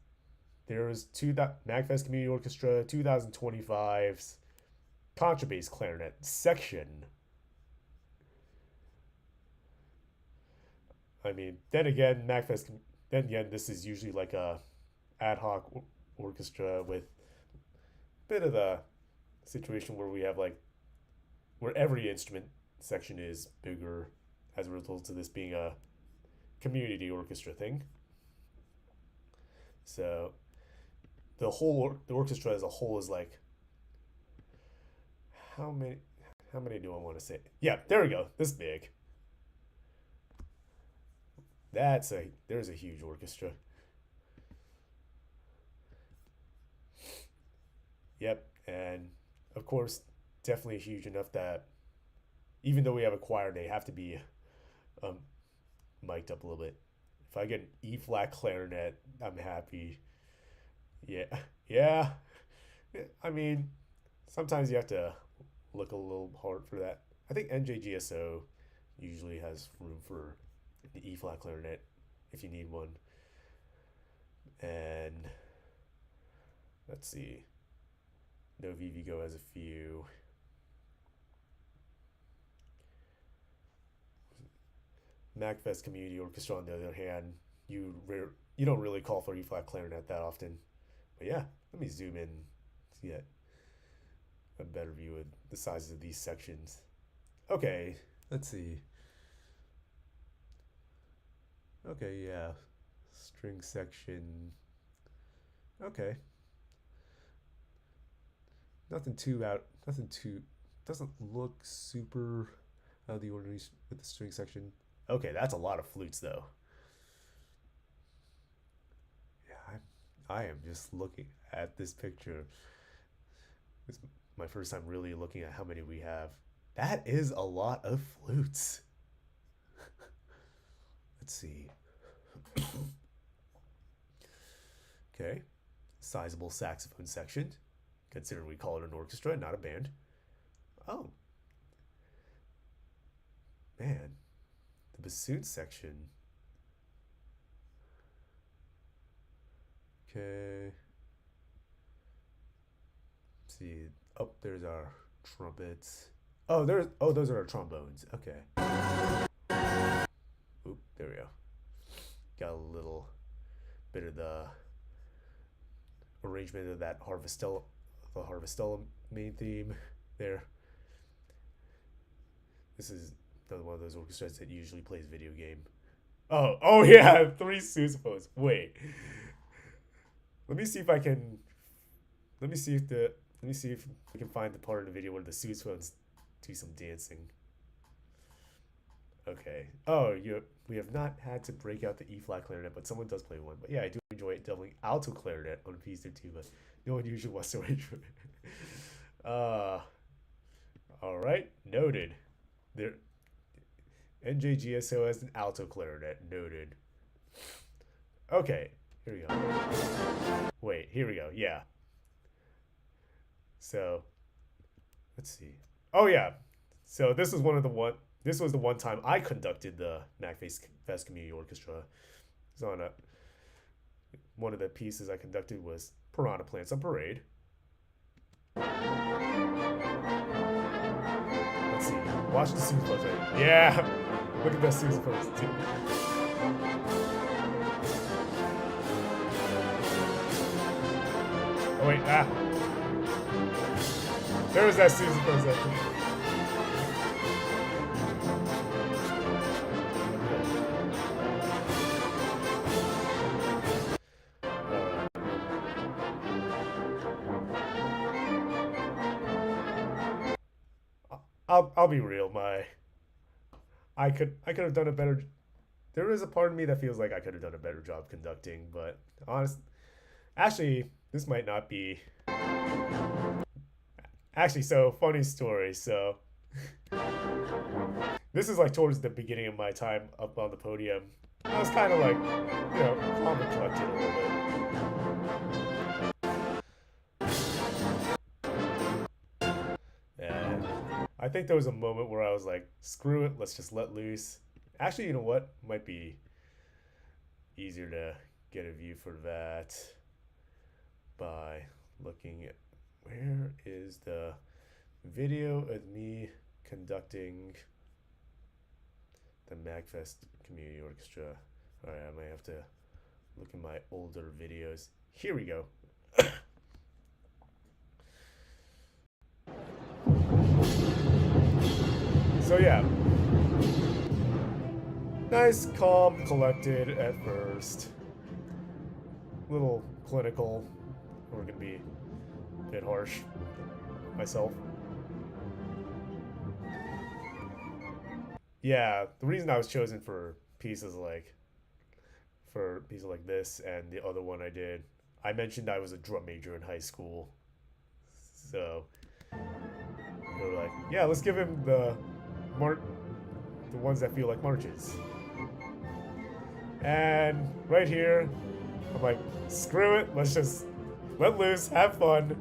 two Magfest Community Orchestra 2025's contrabass clarinet section. I mean, then again, this is usually like a ad hoc orchestra with a bit of the situation where we have like where every instrument section is bigger as a result of this being a community orchestra thing. So the orchestra as a whole is like how many how many do I want to say? Yeah, there we go. This big. There's a huge orchestra. Yep, and of course, definitely huge enough that even though we have a choir, they have to be um, mic'd up a little bit. If I get an E flat clarinet, I'm happy. Yeah, yeah. I mean, sometimes you have to look a little hard for that. I think NJGSO usually has room for the E flat clarinet if you need one. And let's see. No VVGO has a few. MagFest Community Orchestra, on the other hand, you don't really call for E flat clarinet that often. But yeah, let me zoom in, see a better view of the sizes of these sections. Okay, let's see. Okay, yeah, string section. Okay, nothing too out. Nothing too doesn't look super out of the ordinary with the string section. Okay, that's a lot of flutes though. Yeah, I am just looking at this picture. It's my first time really looking at how many we have. That is a lot of flutes. Let's see. Okay, sizable saxophone section. Considering we call it an orchestra, not a band. Oh, man. The bassoon section. Okay. Let's see. Oh, there's our trumpets. Those are our trombones. Okay. Oop, there we go. Got a little bit of the arrangement of that the Harvestella main theme there. This is another one of those orchestras that usually plays video game. Oh yeah, three sousaphones. Wait, let me see if I can. Let me see if the. Let me see if we can find the part of the video where the sousaphones do some dancing. Okay. We have not had to break out the E flat clarinet, but someone does play one. But yeah, I do enjoy doubling alto clarinet on a piece or two, but no one usually wants to wait for it. All right, noted. There, NJGSO as an alto clarinet, noted. Okay, here we go. Wait, here we go. Yeah. So let's see. Oh yeah. So this was one of the one. This was the one time I conducted the MacFest Community Orchestra. It was on a one of the pieces I conducted was Piranha Plants on Parade. Let's see. Watch the sousaphone. Right? Yeah. Look at that sousaphone too. Oh wait, there was that sousaphone section. I'll be real. I could have done a better. There is a part of me that feels like I could have done a better job conducting, but actually, this might not be. Actually, so funny story. So this is like towards the beginning of my time up on the podium. I was kind of like, calm and collected a little bit. And I think there was a moment where I was like, screw it, let's just let loose. Actually, you know what? Might be easier to get a view for that by looking at where is the video of me conducting the MagFest Community Orchestra. All right, I might have to look at my older videos. Here we go. So yeah, nice, calm, collected at first. Little clinical. We're gonna be a bit harsh myself. Yeah, the reason I was chosen for pieces like this and the other one I mentioned I was a drum major in high school. So they were like, yeah, let's give him the ones that feel like marches. And right here, I'm like, screw it, let's just let loose, have fun.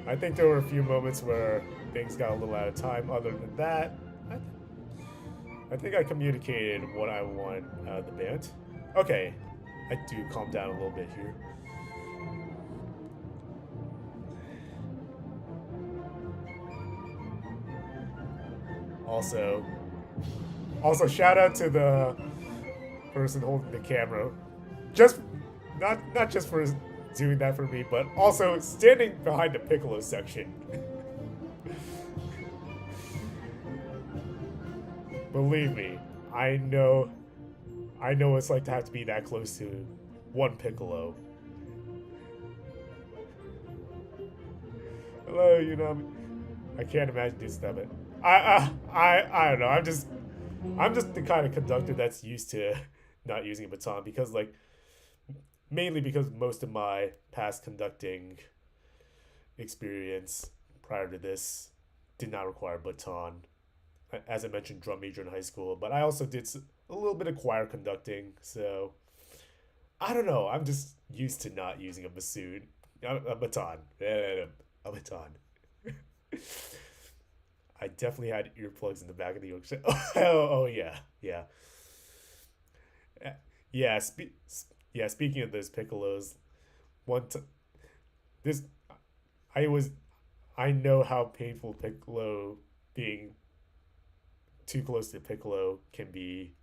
I think there were a few moments where things got a little out of time. Other than that, I think I communicated what I want out of the band. Okay, I do calm down a little bit here. Also, shout out to the person holding the camera. Just not just for doing that for me, but also standing behind the piccolo section. Believe me, I know what it's like to have to be that close to one piccolo. Hello, I can't imagine doing stuff. I don't know. I'm just the kind of conductor that's used to not using a baton because mainly because most of my past conducting experience prior to this did not require baton. As I mentioned, drum major in high school, but I also did a little bit of choir conducting, so I don't know. I'm just used to not using a bassoon, a baton, a baton. I definitely had earplugs in the back of the orchestra. Oh yeah, yeah, yeah. Speaking of those piccolos, this I know how painful piccolo being too close to piccolo can be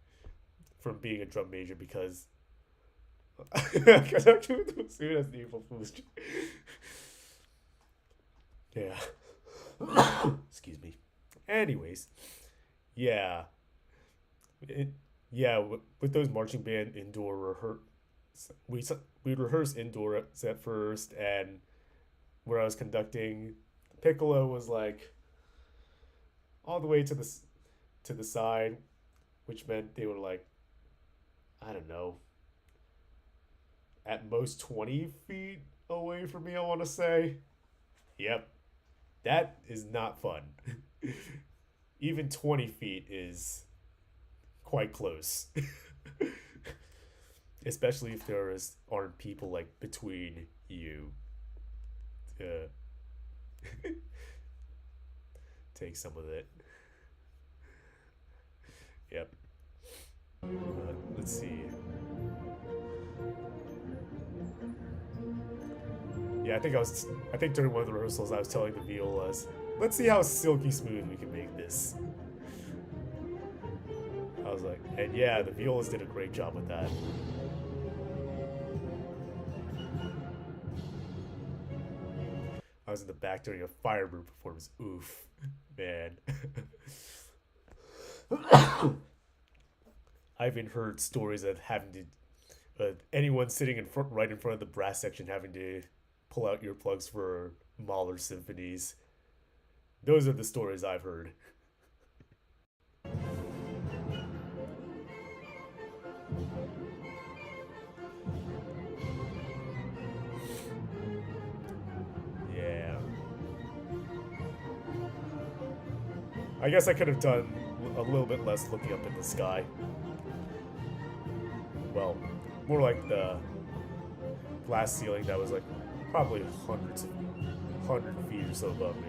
from being a drum major because actually with the bassoon as the evil foolish. Yeah. Excuse me. Anyways, yeah, with those marching band indoor we'd rehearse indoor at first, and where I was conducting, piccolo was like all the way to the side, which meant they were like, I don't know, at most 20 feet away from me, I want to say. Yep, that is not fun. Even 20 feet is quite close. Especially if aren't people like between you to take some of it. Yep. Let's see. Yeah, I think during one of the rehearsals I was telling the violas, let's see how silky smooth we can make this. I was like, and yeah, the violas did a great job with that. I was in the back during a Firebird performance. Oof, man. I've even heard stories of having to, anyone sitting right in front of the brass section having to pull out earplugs for Mahler symphonies. Those are the stories I've heard. Yeah. I guess I could have done a little bit less looking up in the sky. Well, more like the glass ceiling that was like probably 100 feet or so above me.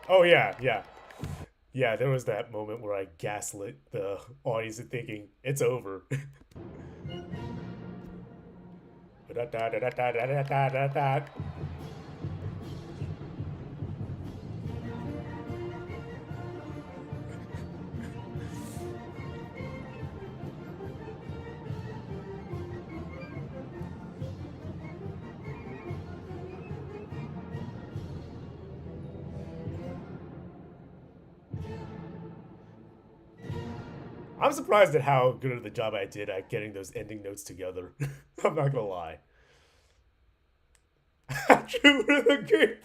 Oh yeah, yeah. Yeah, there was that moment where I gaslit the audience into thinking it's over. I'm surprised at how good of the job I did at getting those ending notes together. I'm not gonna lie. True to the gameplay.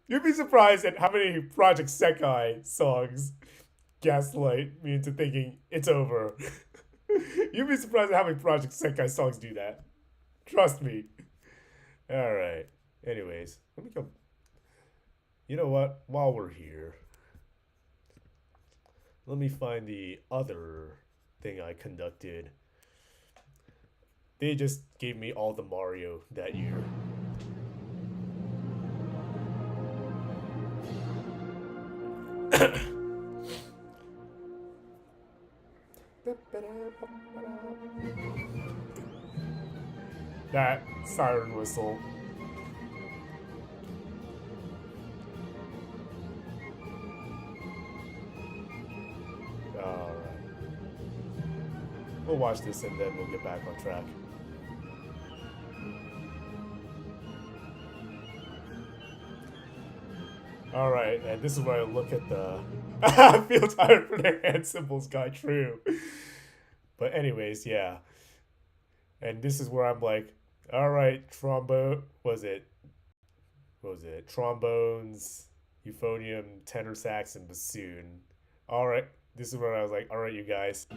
You'd be surprised at how many Project Sekai songs gaslight me into thinking it's over. You'd be surprised at how many Project Sekai songs do that. Trust me. Alright. Anyways, let me go. You know what? While we're here, let me find the other thing I conducted. They just gave me all the Mario that year. That siren whistle. Alright. We'll watch this and then we'll get back on track. Alright, and this is where I look at the I feel tired for the hand symbols guy, true. But anyways, yeah. And this is where I'm like, alright, trombone what was it? Trombones, euphonium, tenor sax, and bassoon. Alright. This is where I was like, alright, you guys.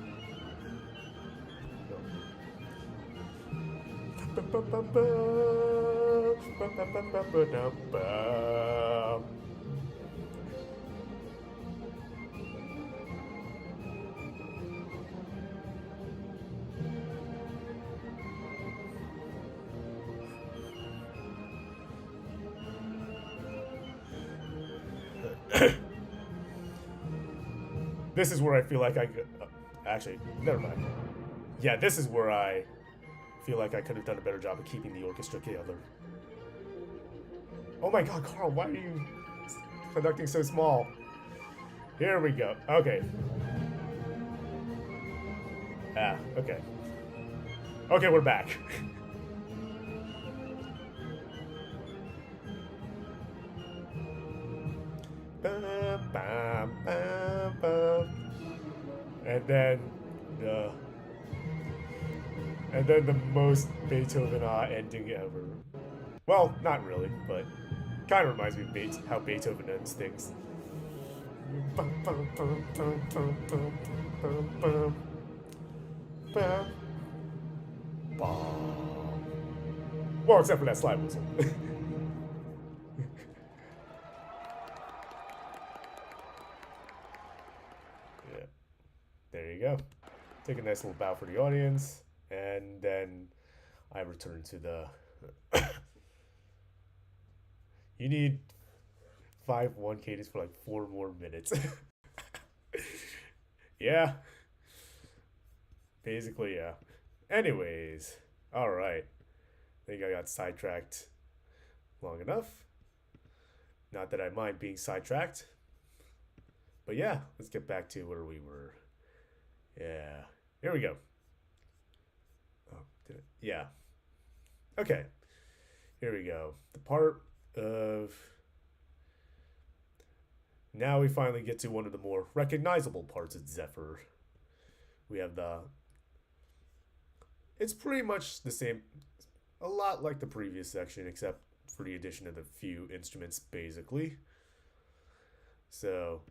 This is where I feel like I could. Actually, never mind. Yeah, this is where I feel like I could have done a better job of keeping the orchestra together. Oh my god, Carl, why are you conducting so small? Here we go. Okay. Okay. Okay, we're back. and then the the most Beethoven ending ever. Well, not really, but kind of reminds me of how Beethoven ends things. Well, except for that slide whistle. Yeah, there you go. Take a nice little bow for the audience, and then I return to the. You need 5/1 cadence for like 4 more minutes. Yeah, basically, yeah. Anyways, all right. I think I got sidetracked long enough. Not that I mind being sidetracked. But yeah, let's get back to where we were. Yeah. Here we go. Oh, did it? Yeah. Okay. Here we go. The part of. Now we finally get to one of the more recognizable parts of Xepher. We have the. It's pretty much the same. A lot like the previous section, except for the addition of the few instruments, basically. So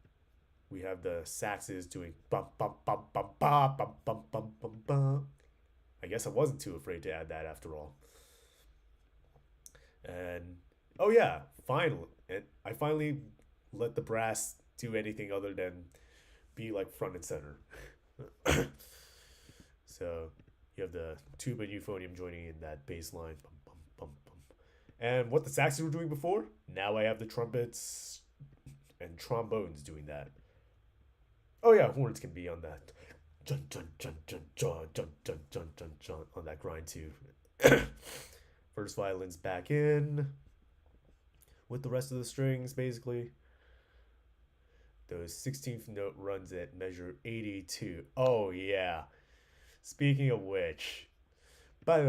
we have the saxes doing bum bum bum bum bum bum bum bum bum bum. I guess I wasn't too afraid to add that after all. And oh yeah, finally, and I finally let the brass do anything other than be like front and center. So you have the tuba and euphonium joining in that bass line. Bum, bum, bum, bum. And what the saxes were doing before, now I have the trumpets and trombones doing that. Oh yeah, horns can be on that. Jun, jun, jun, jun, jun, jun, jun, jun, jun, jun, on that grind too. First violin's back in with the rest of the strings, basically. Those 16th note runs at measure 82. Oh yeah. Speaking of which, now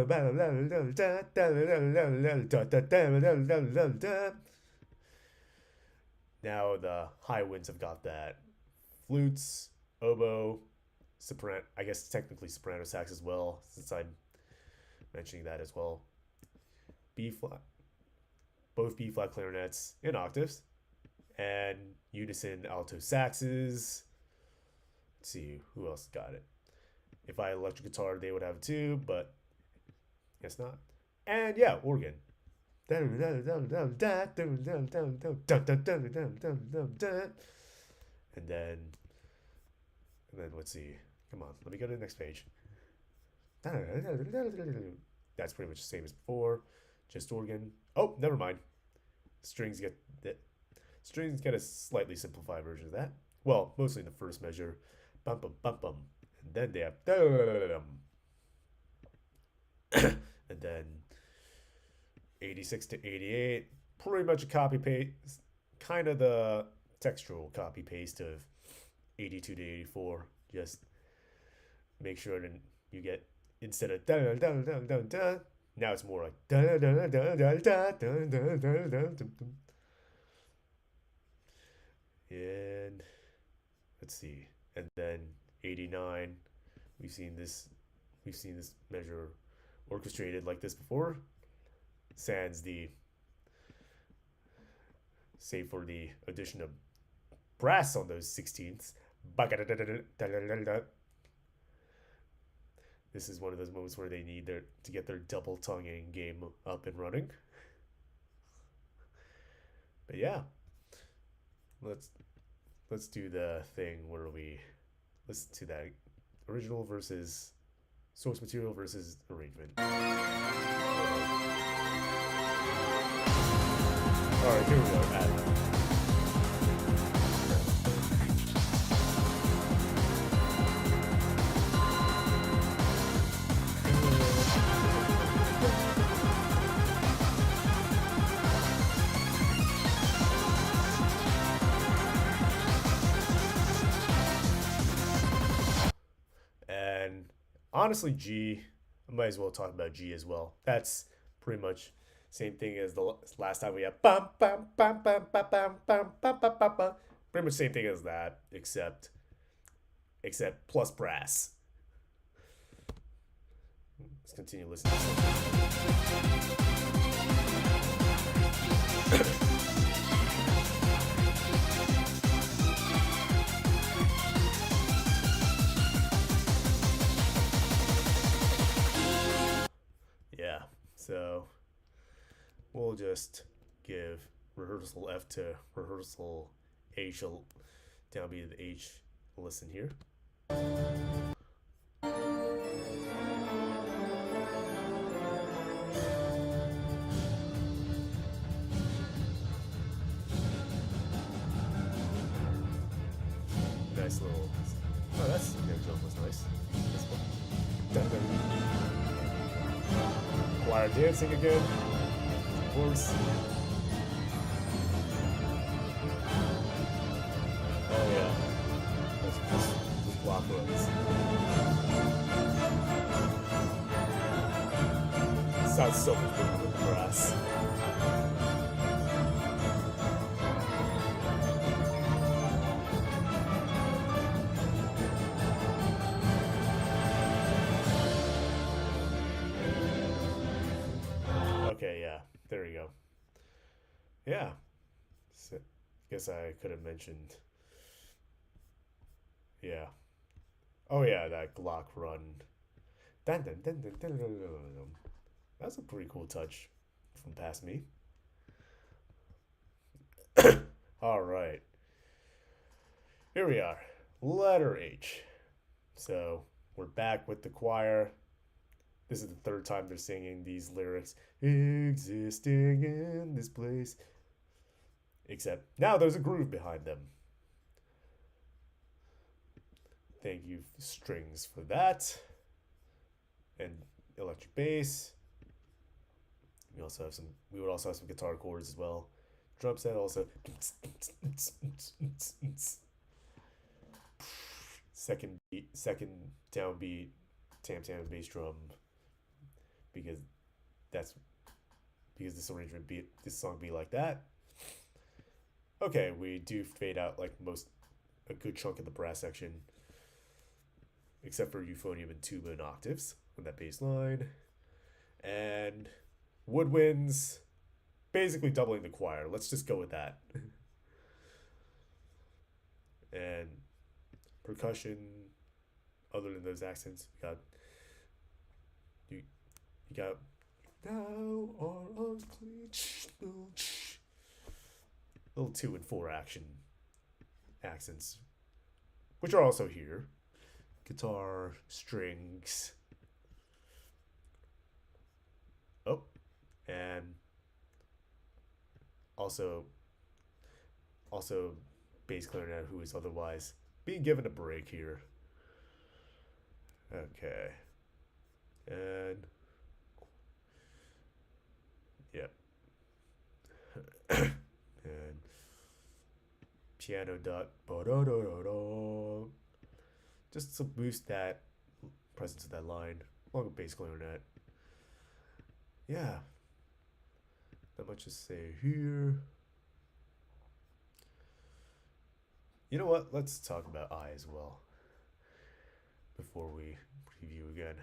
the high winds have got that. Flutes, oboe, soprano. I guess technically soprano sax as well, since I'm mentioning that as well. B flat, both B flat clarinets in octaves, and unison alto saxes. Let's see who else got it. If I had electric guitar, they would have it too, but guess not. And yeah, organ. And then let's see. Come on, let me go to the next page. That's pretty much the same as before. Just organ. Oh, never mind. Strings get a slightly simplified version of that. Well, mostly in the first measure. Bum bum bum bum. And then they have and then 86 to 88, pretty much a copy paste, kind of the textural copy paste of 82 to 84. Just make sure that you get, instead of now it's more like and let's see, and then 89, we've seen this measure orchestrated like this before, sans the, save for the addition of brass on those 16ths. This is one of those moments where they need to get their double tonguing game up and running. But yeah, let's do the thing where we listen to that original versus source material versus arrangement. All right, here we go. And honestly, G, I might as well talk about G as well. That's pretty much same thing as the last time we had bum bum bum bum bum bum bum bum bum bum bum. Pretty much same thing as that, except except plus brass. Let's continue listening. Yeah, so we'll just give rehearsal F to rehearsal H, downbeat to the H. Listen here. Nice little. Oh, that's jump was nice. This one. Dun, dun. Choir dancing again. Of course. Oh yeah. That's just block runs. Sounds so much better with the brass. Okay, yeah, there you go. Yeah, so, guess I could have mentioned. Yeah. Oh yeah, that Glock run. Dun, dun, dun, dun, dun, dun, dun, dun. That's a pretty cool touch from past me. All right. Here we are. Letter H. So we're back with the choir. This is the third time they're singing these lyrics. Existing in this place. Except now there's a groove behind them. Thank you, strings, for that. And electric bass. We also have some. We would also have some guitar chords as well. Drum set also. Second beat, second downbeat, tam tam bass drum. Because that's because this arrangement beat this song be like that. Okay, we do fade out like a good chunk of the brass section, except for euphonium and tuba and octaves on that bass line, and woodwinds, basically doubling the choir. Let's just go with that. And percussion, other than those accents, you got now are unclean little 2 and 4 accents, which are also here. Guitar, strings. Oh, and also bass clarinet, who is otherwise being given a break here. Okay, and yep. And piano dot just to boost that presence of that line along with bass clarinet. Yeah, not much to say here. You know what? Let's talk about I as well before we preview again.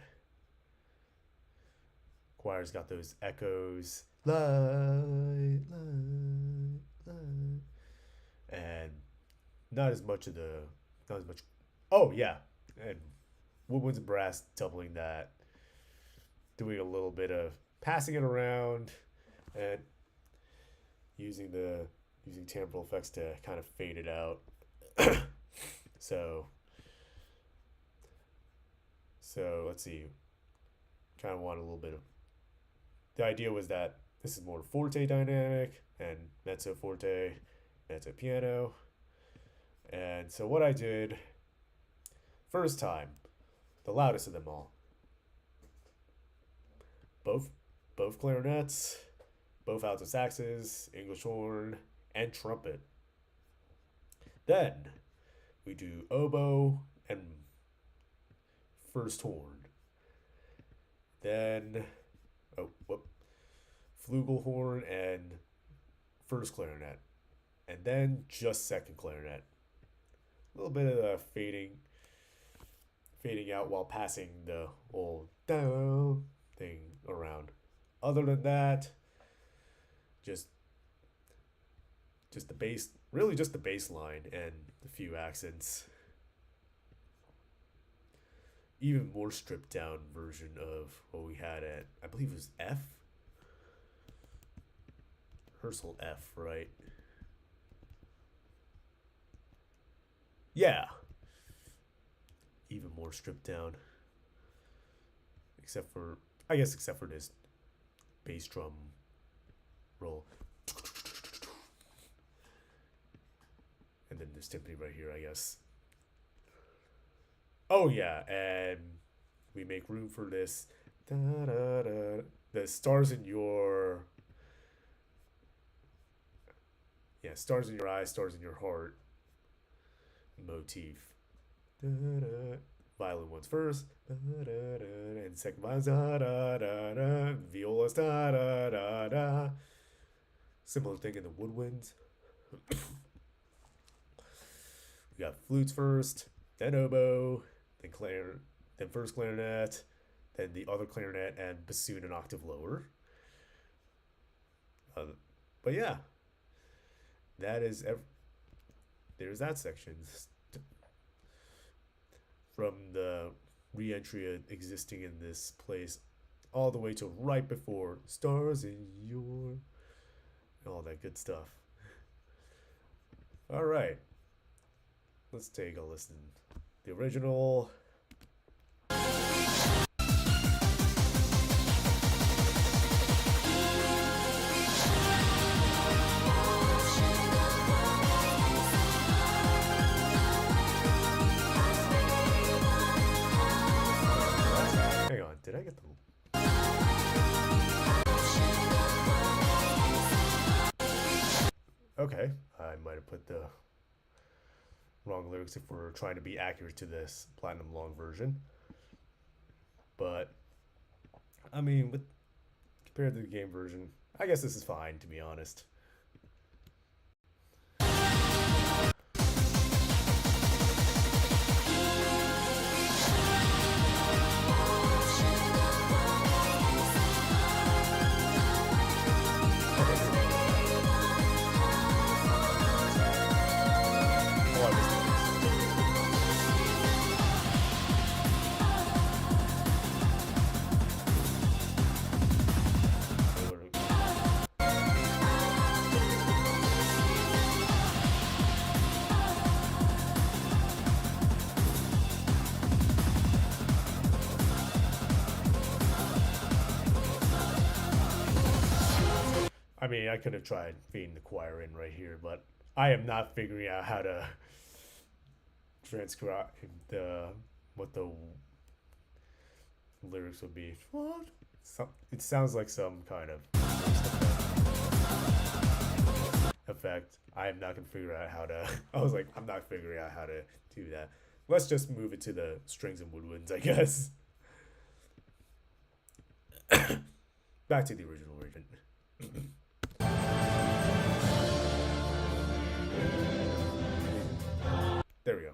Choir's got those echoes, light, light, light, and not as much. Oh yeah, and woodwinds and brass doubling that, doing a little bit of passing it around, and using temporal effects to kind of fade it out. so let's see. Kind of want a little bit of. The idea was that this is more forte dynamic and mezzo forte, mezzo piano. And so what I did, first time, the loudest of them all. Both clarinets, both alto saxes, English horn, and trumpet. Then we do oboe and first horn. Then flugelhorn and first clarinet, and then just second clarinet. A little bit of fading, fading out while passing the old down thing around. Other than that, just just the bass, really just the bass line and a few accents. Even more stripped down version of what we had at, I believe it was F. Rehearsal F, right? Yeah. Even more stripped down. Except for, I guess, except for this bass drum roll. And then this timpani right here, I guess. Oh yeah, and we make room for this. Da, da, da, the stars in your, yeah, stars in your eyes, stars in your heart motif. Da, da. Violin ones first, da, da, da, and second violin, da, da, da, da, violas, da, da, da, da. Similar thing in the woodwinds. We got flutes first, then oboe, then then first clarinet, then the other clarinet and bassoon an octave lower. But yeah, that is there's that section from the re-entry existing in this place all the way to right before stars in your, all that good stuff. All right, let's take a listen. The original. Hang on, did I get the... Okay, I might have put the wrong lyrics if we're trying to be accurate to this platinum long version. But I mean, with compared to the game version, I guess this is fine, to be honest. I mean, I could have tried feeding the choir in right here, but I am not figuring out how to transcribe what the lyrics would be. What? It sounds like some kind of effect. I am not gonna figure out how to. I was like, I'm not figuring out how to do that. Let's just move it to the strings and woodwinds, I guess. Back to the original version. There we go.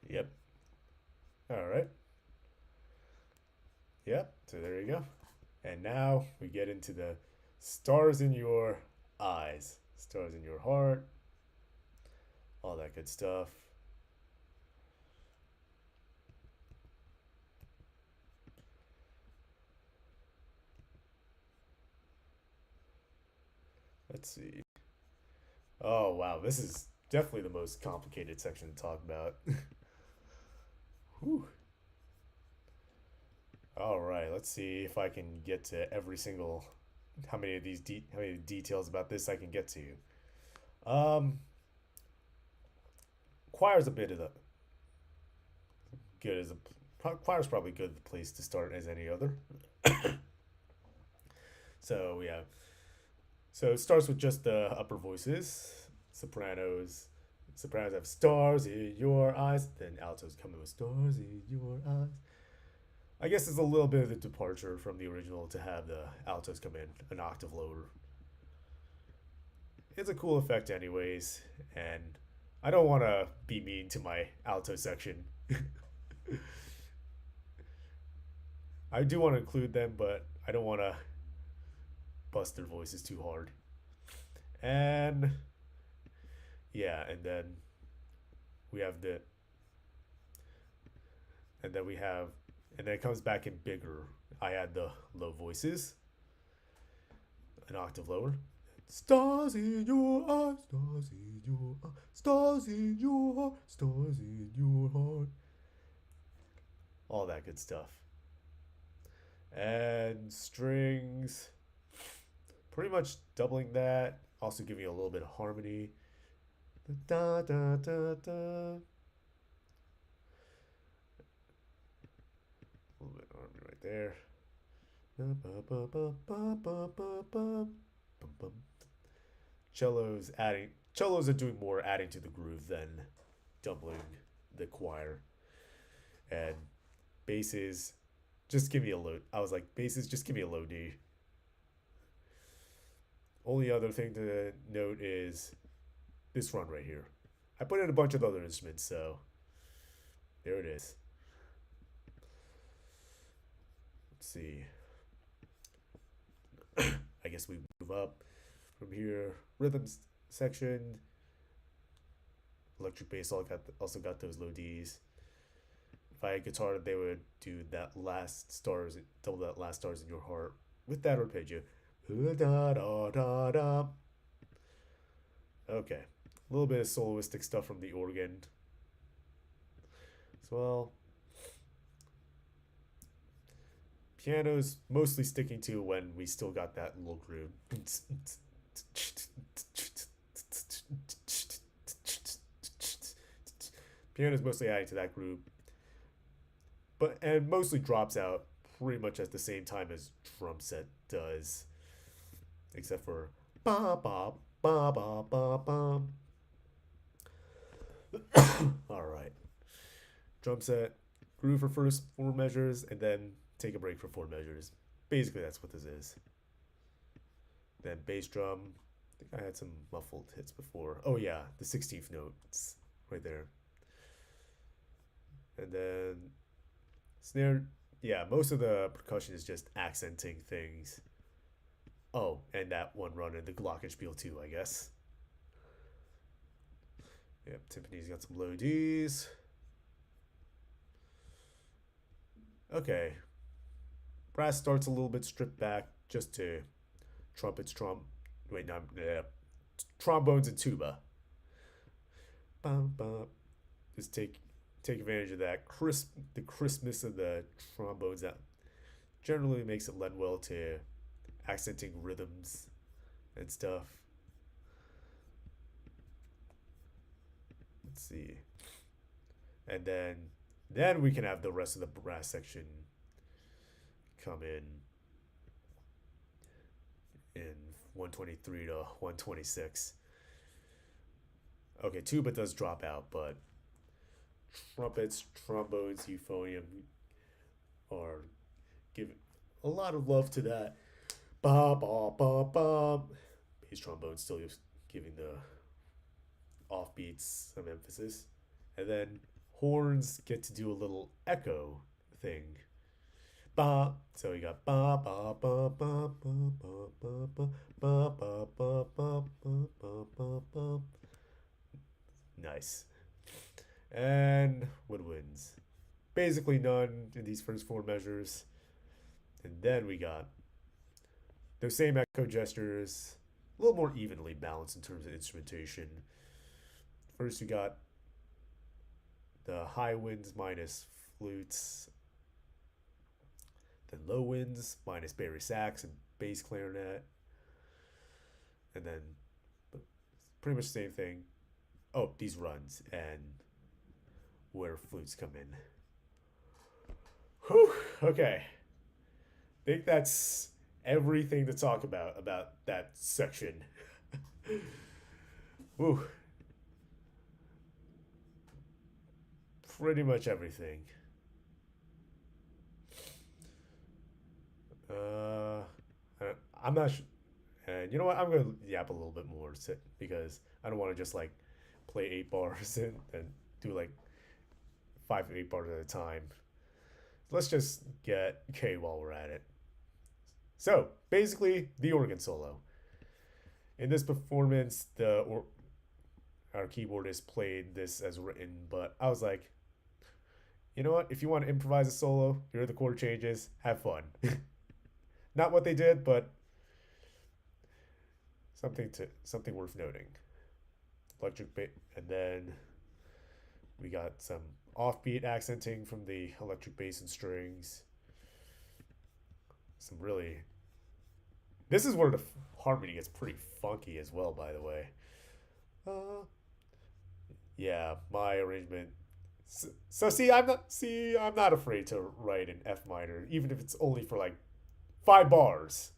Yep. All right. Yep. So there you go. And now we get into the stars in your eyes, stars in your heart, all that good stuff. Let's see. Oh, wow. This is definitely the most complicated section to talk about. Whew. All right, let's see if I can get to every single, how many of these how many details about this I can get to. Um, choir's a bit of the good as a choir's probably good place to start as any other. So yeah, so it starts with just the upper voices, sopranos. Sopranos have stars in your eyes. Then altos come in with stars in your eyes. I guess it's a little bit of a departure from the original to have the altos come in an octave lower. It's a cool effect, anyways, and I don't want to be mean to my alto section. I do want to include them, but I don't want to bust their voices too hard. And yeah, we have the and then we have and then it comes back in bigger. I had the low voices, an octave lower. Stars in your eyes, stars in your eyes, stars in your heart, stars in your heart. All that good stuff. And strings, pretty much doubling that. Also giving you a little bit of harmony. Da da da da. A little bit of harmony right there. Cellos are doing more adding to the groove than doubling the choir. And basses just give me a low. I was like, basses just give me a low D. Only other thing to note is this run right here. I put in a bunch of other instruments, so there it is. Let's see. I guess we move up from here. Rhythms section. Electric bass also got those low Ds. If I had guitar, they would do that last stars, double that last stars in your heart with that arpeggio. Okay, a little bit of soloistic stuff from the organ as well. Piano's mostly sticking to when we still got that little groove. Piano's mostly adding to that groove, and mostly drops out pretty much at the same time as drum set does, except for ba ba ba ba ba ba. All right, drum set, groove for first 4 measures, and then take a break for 4 measures. Basically, that's what this is. Then bass drum. I think I had some muffled hits before. Oh yeah, the 16th note. It's right there. And then snare. Yeah, most of the percussion is just accenting things. Oh, and that one run in the glockenspiel too, I guess. Yep, timpani's got some low Ds. Okay. Brass starts a little bit stripped back just to trumpets, trombones and tuba. Bum, bum. Just take advantage of that the crispness of the trombones that generally makes it lend well to accenting rhythms and stuff. Let's see. And then we can have the rest of the brass section come in 123 to 126. Okay, tuba does drop out, but trumpets, trombones, euphonium are giving a lot of love to that. Ba ba ba ba. Bass trombone still giving the offbeats some emphasis, and then horns get to do a little echo thing. Ba. So we got ba ba ba ba ba ba ba ba ba ba ba ba ba ba ba. Nice. And woodwinds. Basically none in these first 4 measures. And then we got those same echo gestures, a little more evenly balanced in terms of instrumentation. First, we got the high winds minus flutes, then low winds minus bari sax and bass clarinet, and then pretty much the same thing. Oh, these runs, and where flutes come in. Whew, okay. I think that's everything to talk about that section. Whew. Pretty much everything. Uh, I'm not sure. And you know what? I'm gonna yap a little bit more because I don't want to just like play 8 bars and do like 5 to 8 bars at a time. Let's just get K while we're at it. So basically, the organ solo. In this performance, our keyboardist played this as written, but I was like, you know what? If you want to improvise a solo, hear the chord changes, have fun. Not what they did, but something worth noting. Electric bass, and then we got some offbeat accenting from the electric bass and strings. Some really. This is where the harmony gets pretty funky as well, by the way. Yeah, my arrangement. So see, I'm not afraid to write in F minor, even if it's only for like 5 bars.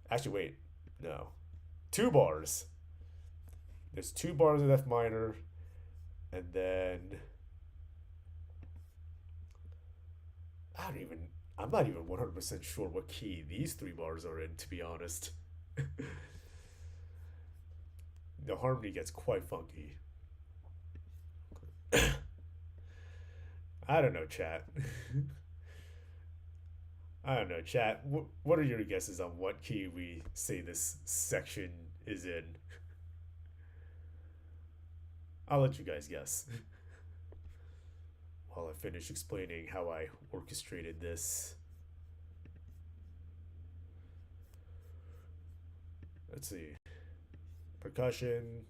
Actually, wait, no, 2 bars. There's 2 bars of F minor, and then I'm not even 100% sure what key these 3 bars are in, to be honest. The harmony gets quite funky. I don't know, chat. I don't know, chat. What are your guesses on what key we say this section is in? I'll let you guys guess while I finish explaining how I orchestrated this. Let's see. Percussion,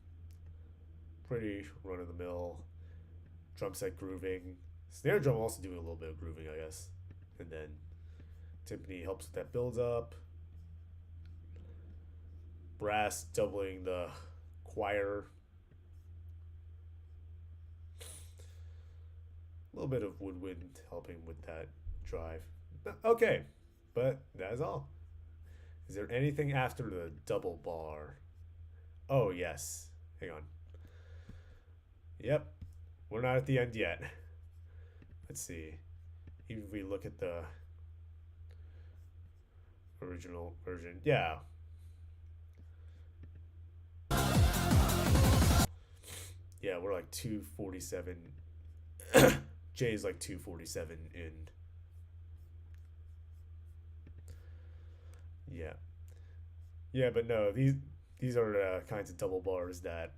pretty run of the mill. Drum set grooving. Snare drum also doing a little bit of grooving, I guess. And then timpani helps with that build up. Brass doubling the choir. A little bit of woodwind helping with that drive. Okay, but that is all. Is there anything after the double bar? Oh, yes. Hang on. Yep. We're not at the end yet. Let's see. Even if we look at the original version. Yeah. Yeah, we're like 247. J is like 247 in. Yeah. Yeah, but no, these are kinds of double bars that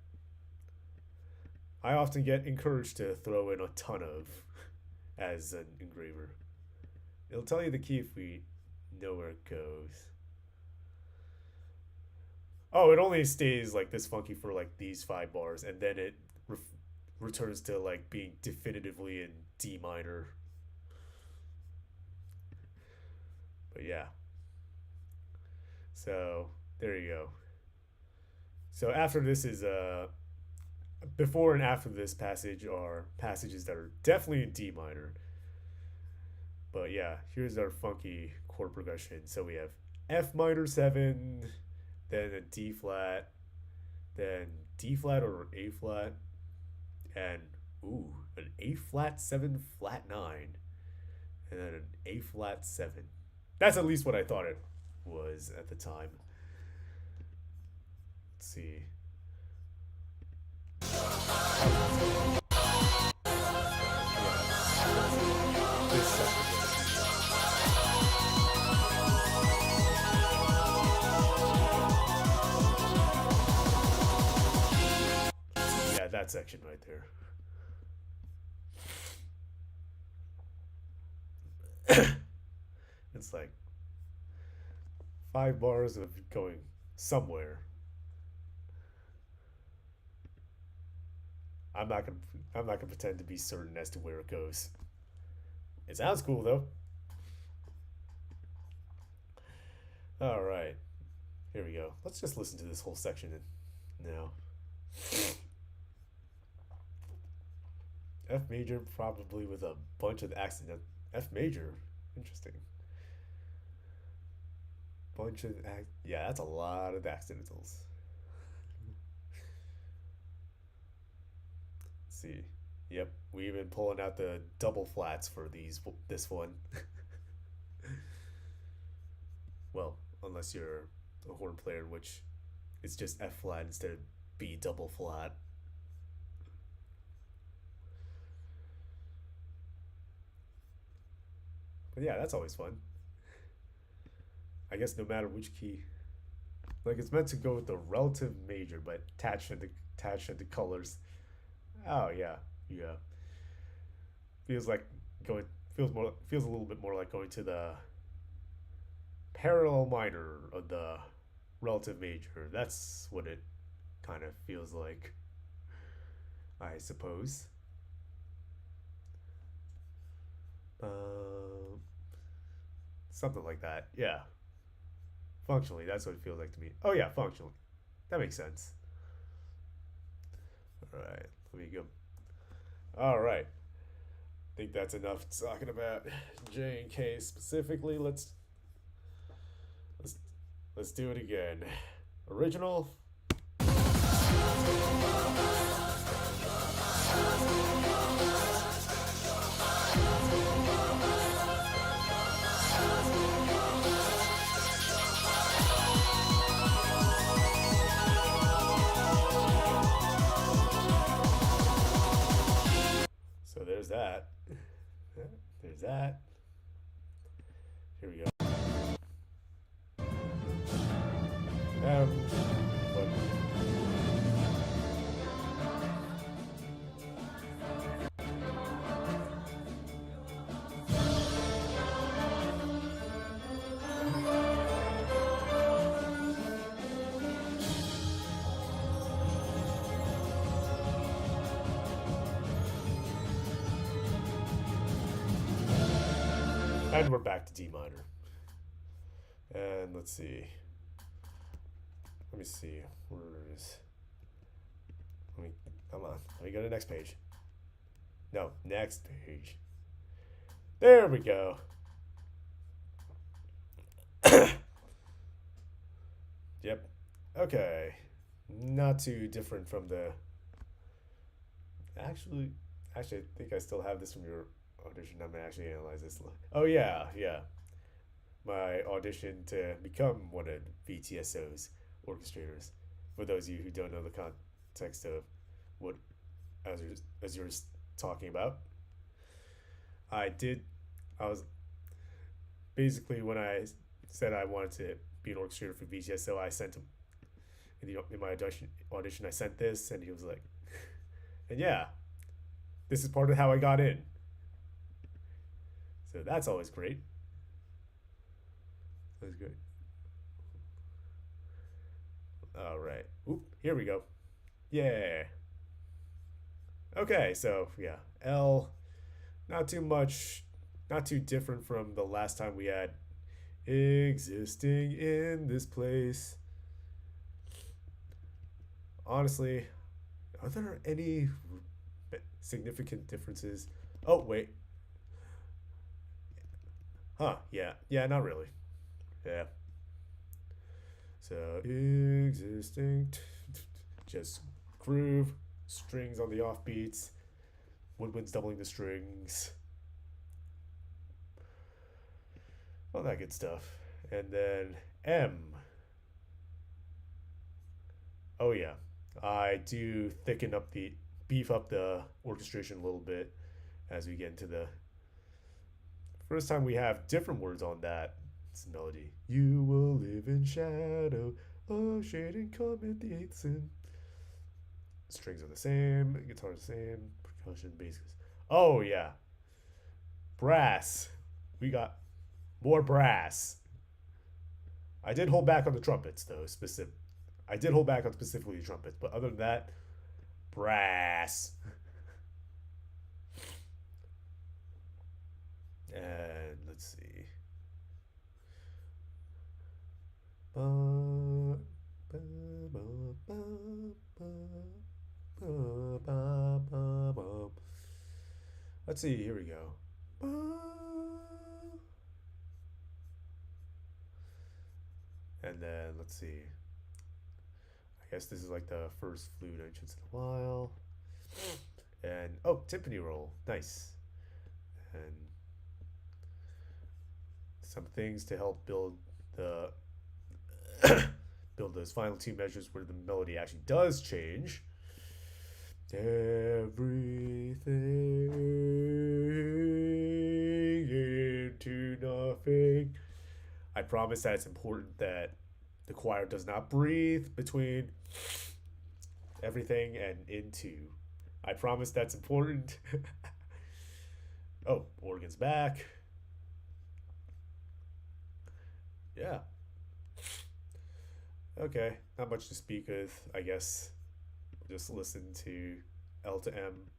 I often get encouraged to throw in a ton of as an engraver. It'll tell you the key if we know where it goes. Oh, it only stays like this funky for like these 5 bars, and then it returns to like being definitively in D minor. But yeah. So there you go. So after this is before and after this passage are passages that are definitely in D minor. But yeah, here's our funky chord progression. So we have F minor 7, then a D flat, then D flat or A flat, and an A flat 7 flat 9, and then an A flat 7. That's at least what I thought it was at the time. Let's see. Yeah, that section right there. It's like 5 bars of going somewhere. I'm not gonna pretend to be certain as to where it goes. It sounds cool though. All right, here we go. Let's just listen to this whole section now. F major probably with a bunch of accident. F major, interesting. Yeah, that's a lot of accidentals. Let's see. Yep, we've been pulling out the double flats for this one. Well, unless you're a horn player, in which it's just F flat instead of B double flat. But yeah, that's always fun. I guess no matter which key, like it's meant to go with the relative major, but attached to colors. Oh yeah, yeah. Feels like going feels a little bit more like going to the parallel minor of the relative major. That's what it kind of feels like, I suppose. Um, Something like that. Yeah. Functionally, that's what it feels like to me. Oh yeah, functionally. That makes sense. All right, let me go. All right, I think that's enough talking about J and K specifically. Let's let's do it again. Original. So there's that. There's that. Here we go. But and we're back to D minor. And let's see. Let me see. Where is? Let me come on. Let me go to the next page. No, next page. There we go. Yep. Okay. Not too different from the. Actually, I think I still have this from your audition. I'm gonna actually analyze this. Oh yeah, yeah. My audition to become one of VTSO's orchestrators. For those of you who don't know the context of what as you're talking about, I did. I was basically when I said I wanted to be an orchestrator for VTSO, I sent him in my audition. I sent this, and he was like, and yeah, this is part of how I got in. So that's always great. That's great. All right. Oop, here we go. Yeah. Okay, so yeah, L, not too much, not too different from the last time we had existing in this place. Honestly, are there any significant differences? Oh, wait. Huh, yeah. Yeah, not really. Yeah. So, existing, just groove, strings on the offbeats, woodwinds doubling the strings, all that good stuff. And then M. Oh, yeah. I do beef up the orchestration a little bit as we get into the first time we have different words on that. It's melody. You will live in shadow. Oh, shade and come at the eighth sin. Strings are the same, guitar is the same, percussion, bass. Oh yeah, brass. We got more brass. I did hold back on the trumpets though. I did hold back on specifically the trumpets, but other than that, brass. And let's see. Let's see, here we go. And then let's see. I guess this is like the first flute entrance in a while. And oh, timpani roll. Nice. And some things to help build the build those final two measures where the melody actually does change. Everything into nothing. I promise that it's important that the choir does not breathe between everything and into. I promise that's important. Oh, organ's back. Yeah. Okay, not much to speak of, I guess. Just listen to L to M.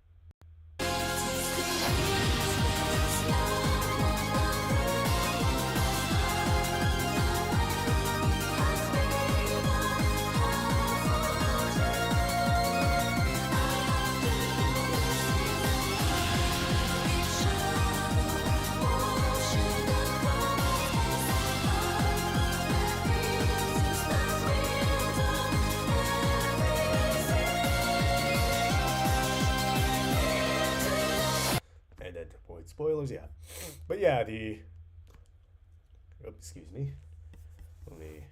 And then to avoid spoilers, yeah. But yeah, oh, excuse me. Let me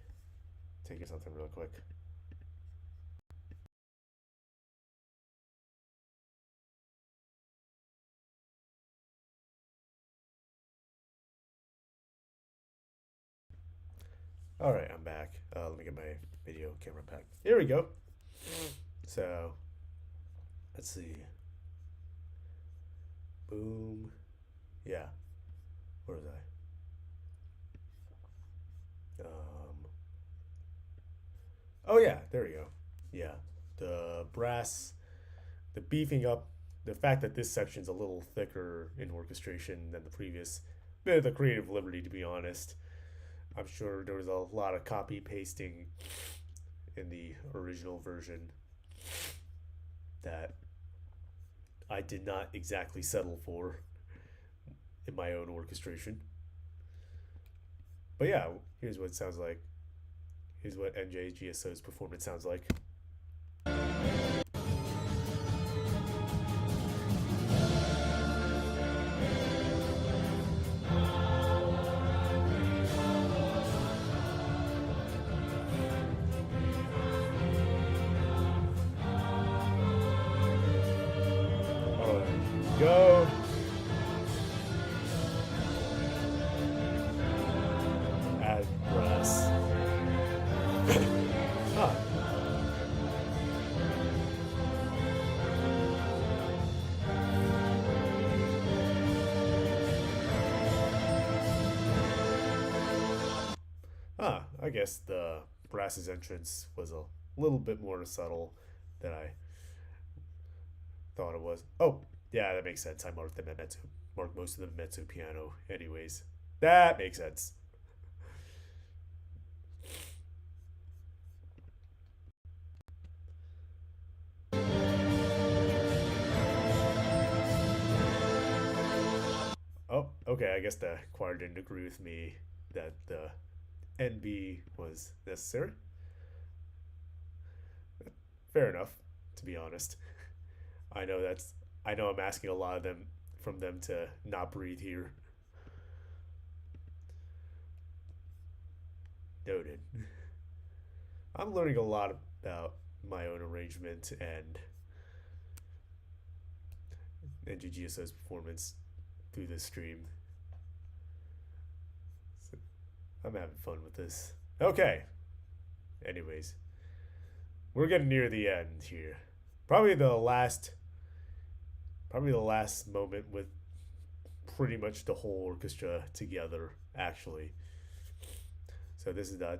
take you something real quick. All right, I'm back. Let me get my video camera back. Here we go. So, let's see. Boom. Yeah. Where was I? Oh yeah, there we go. Yeah, the brass, the beefing up, the fact that this section's a little thicker in orchestration than the previous. Bit of the creative liberty, to be honest. I'm sure there was a lot of copy pasting in the original version that I did not exactly settle for in my own orchestration. But yeah, here's what it sounds like. Here's what NJGSO's performance sounds like. Go. Add brass. Huh. I guess the brass's entrance was a little bit more subtle than I thought it was. Oh, yeah, that makes sense. I marked the mezzo, marked most of the mezzo piano, anyways. That makes sense. Oh, okay. I guess the choir didn't agree with me that the NB was necessary. Fair enough, to be honest. I know that's. I know I'm asking a lot of them from them to not breathe here. Noted. I'm learning a lot about my own arrangement and GGSO's performance through this stream. So I'm having fun with this. Okay. Anyways, we're getting near the end here. Probably the last moment with pretty much the whole orchestra together, actually. So this is the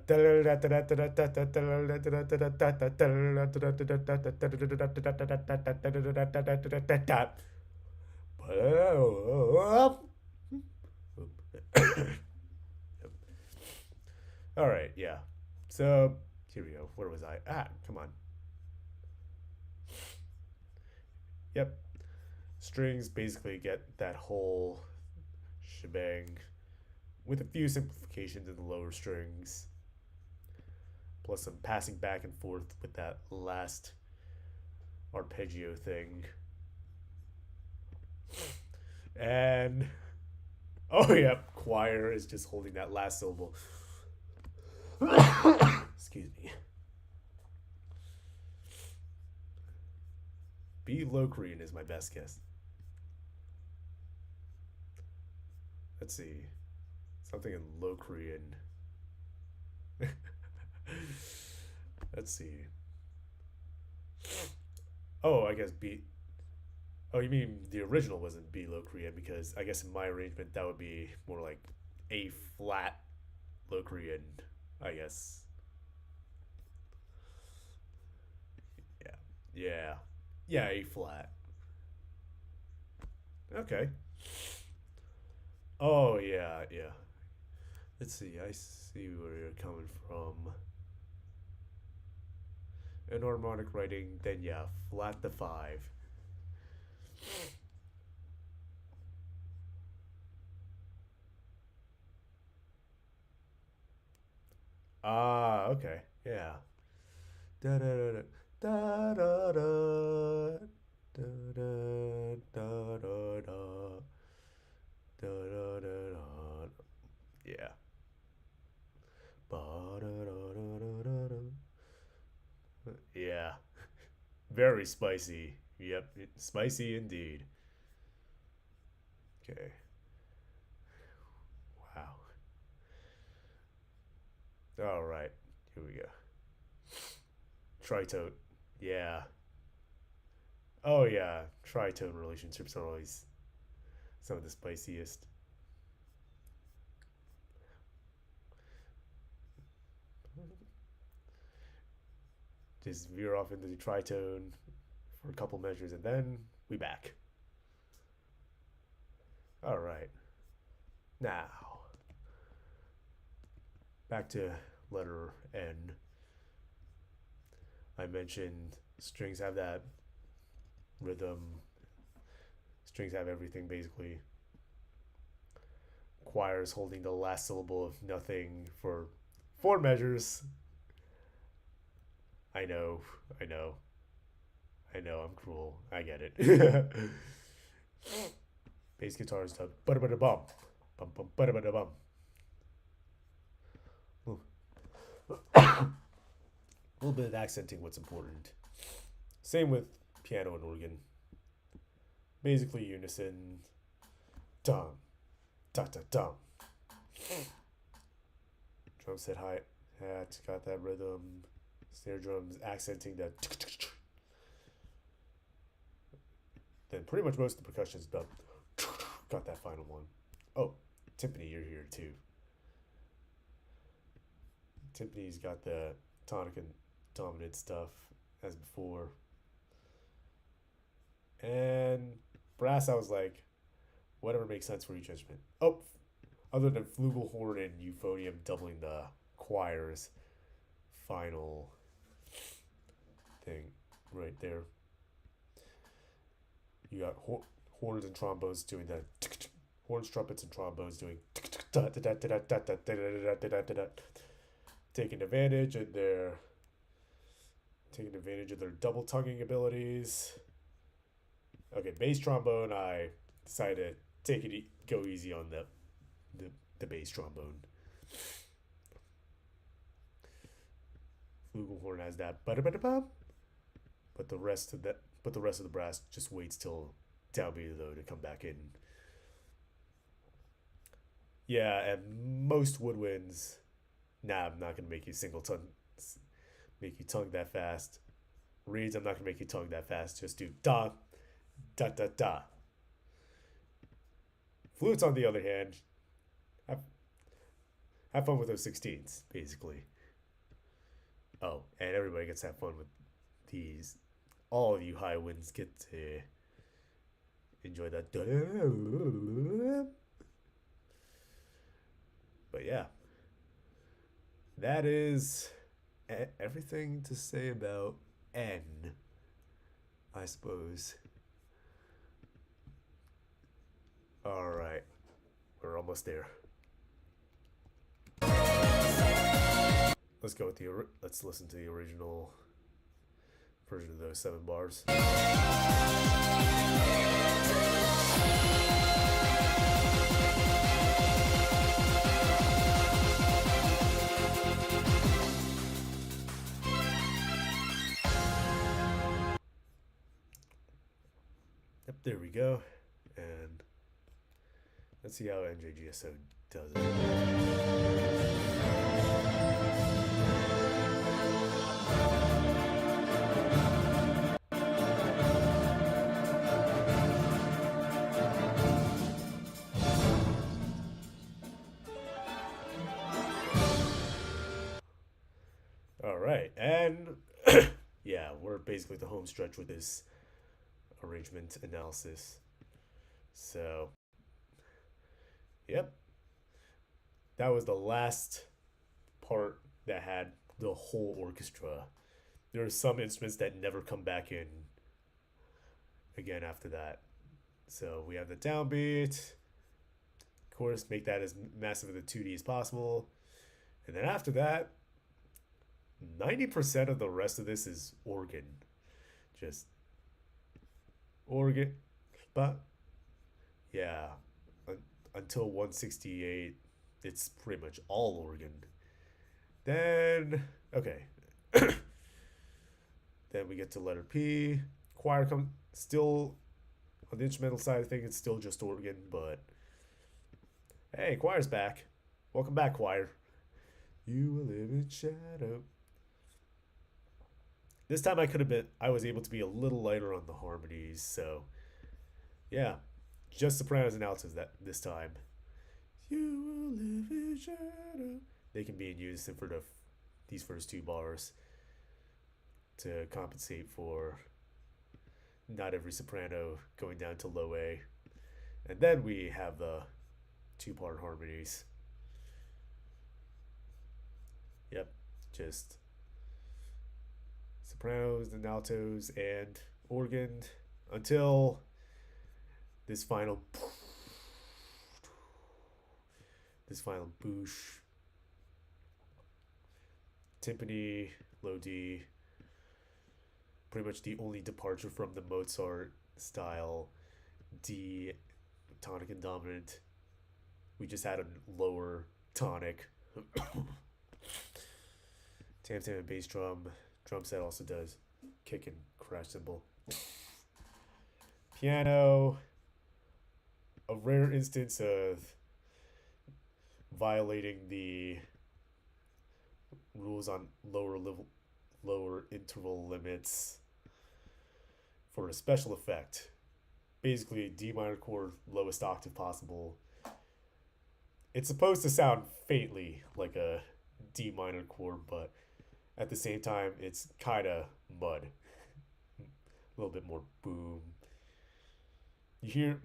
all right, yeah. So here we go. Where was I? Come on. Yep. strings basically get that whole shebang with a few simplifications in the lower strings, plus some passing back and forth with that last arpeggio thing. And oh yeah, choir is just holding that last syllable. Excuse me. B Locrian is my best guess. Let's see. Something in Locrian. Let's see. Oh, I guess B. Oh, you mean the original wasn't B Locrian, because I guess in my arrangement that would be more like A flat Locrian, I guess. Yeah. Yeah. Yeah, A flat. Okay. Oh, yeah, yeah. Let's see. I see where you're coming from. In harmonic writing, then yeah, flat the five. Ah, okay. Yeah. Da da da da da da da da da da da da da da da. Yeah. Ba da da da da da da. Yeah. Very spicy. Yep, spicy indeed. Okay. Wow. All right. Here we go. Tritone. Yeah. Oh yeah. Tritone relationships are always some of the spiciest. Just veer off into the tritone for a couple measures and then we back. All right. Now, back to letter N. I mentioned strings have that rhythm. Strings have everything basically. Choirs holding the last syllable of nothing for four measures. I know, I know, I know, I'm cruel. I get it. Bass guitar is the bum bum bum bum bum bum. A little bit of accenting what's important. Same with piano and organ. Basically unison. Dum, da da dum. Drum set hi hat got that rhythm. Snare drums accenting that. Then pretty much most of the percussion is done. Got that final one. Oh, timpani, you're here too. Timpani's got the tonic and dominant stuff as before. And brass, I was like, whatever makes sense for each instrument. Oh, other than flugelhorn and euphonium doubling the choir's final thing right there. You got horns and trombones doing that. Horns, trumpets, and trombones doing taking advantage of their double tonguing abilities. Okay, bass trombone, I decided to take it go easy on the bass trombone. Flugelhorn has that but the rest of the brass just waits till downbeat low to come back in. Yeah, and most woodwinds, nah, I'm not gonna make you make you tongue that fast. Reeds, I'm not gonna make you tongue that fast. Just do da, da da da. Flutes, on the other hand, have, have fun with those 16s, basically. Oh, and everybody gets to have fun with these. All of you high winds get to enjoy that. But yeah, that is everything to say about N, I suppose. almost there. Let's go with let's listen to the original version of those 7 bars. Yep, there we go. And let's see how NJGSO does it. All right, and yeah, we're basically the home stretch with this arrangement analysis. So, yep, that was the last part that had the whole orchestra. There are some instruments that never come back in again after that. So we have the downbeat. Of course, make that as massive of the 2D as possible. And then after that, 90% of the rest of this is organ. Just organ. But yeah, until 168, it's pretty much all organ. Then, okay. Then we get to letter P. Choir comes still on the instrumental side of things, it's still just organ, but hey, choir's back. Welcome back, choir. You will live in shadow. This time I was able to be a little lighter on the harmonies, so yeah, just sopranos and altos this time. You will live in shadow. They can be in unison for these first 2 bars to compensate for not every soprano going down to low A. And then we have the 2-part harmonies. Yep, just sopranos and altos and organ until this final boosh. Timpani, low D. Pretty much the only departure from the Mozart style. D, tonic and dominant. We just had a lower tonic. Tam tam and bass drum. Drum set also does kick and crash cymbal. Piano. A rare instance of violating the rules on lower interval limits for a special effect. Basically, D minor chord, lowest octave possible. It's supposed to sound faintly like a D minor chord, but at the same time, it's kind of mud. A little bit more boom. You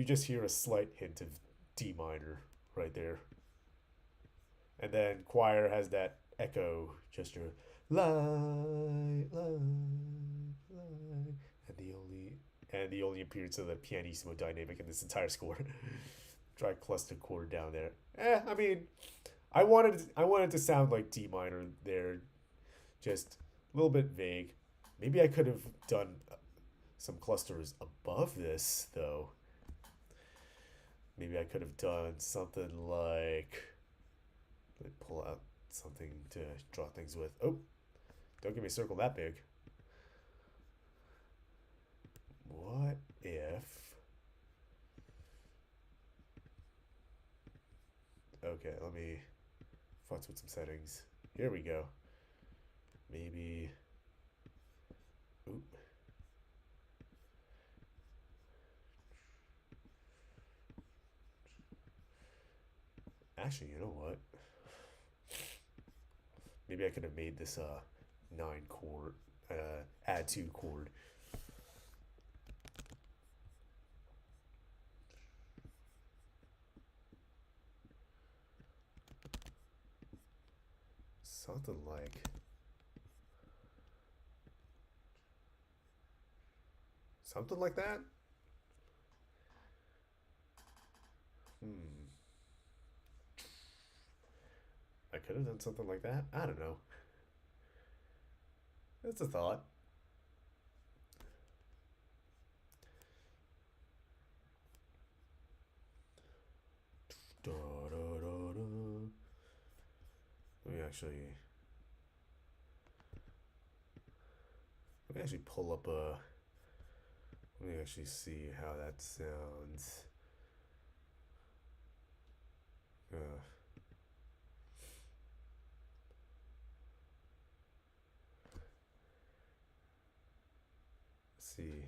just hear a slight hint of D minor right there. And then choir has that echo gesture. Light, light, light. And the only appearance of the pianissimo dynamic in this entire score. Try cluster chord down there. I mean, I wanted to sound like D minor there, just a little bit vague. Maybe I could have done some clusters above this though. Maybe I could have done something like, let me pull out something to draw things with. Oh, don't give me a circle that big. What if? Okay, let me futz with some settings. Here we go. Maybe. Oop. Actually, you know what? Maybe I could have made this 9 chord, add 2 chord. Something like that. Hmm. I could have done something like that. I don't know. That's a thought. Da, da, da, da. Let me actually pull up a. Let me actually see how that sounds. Uh, let's see.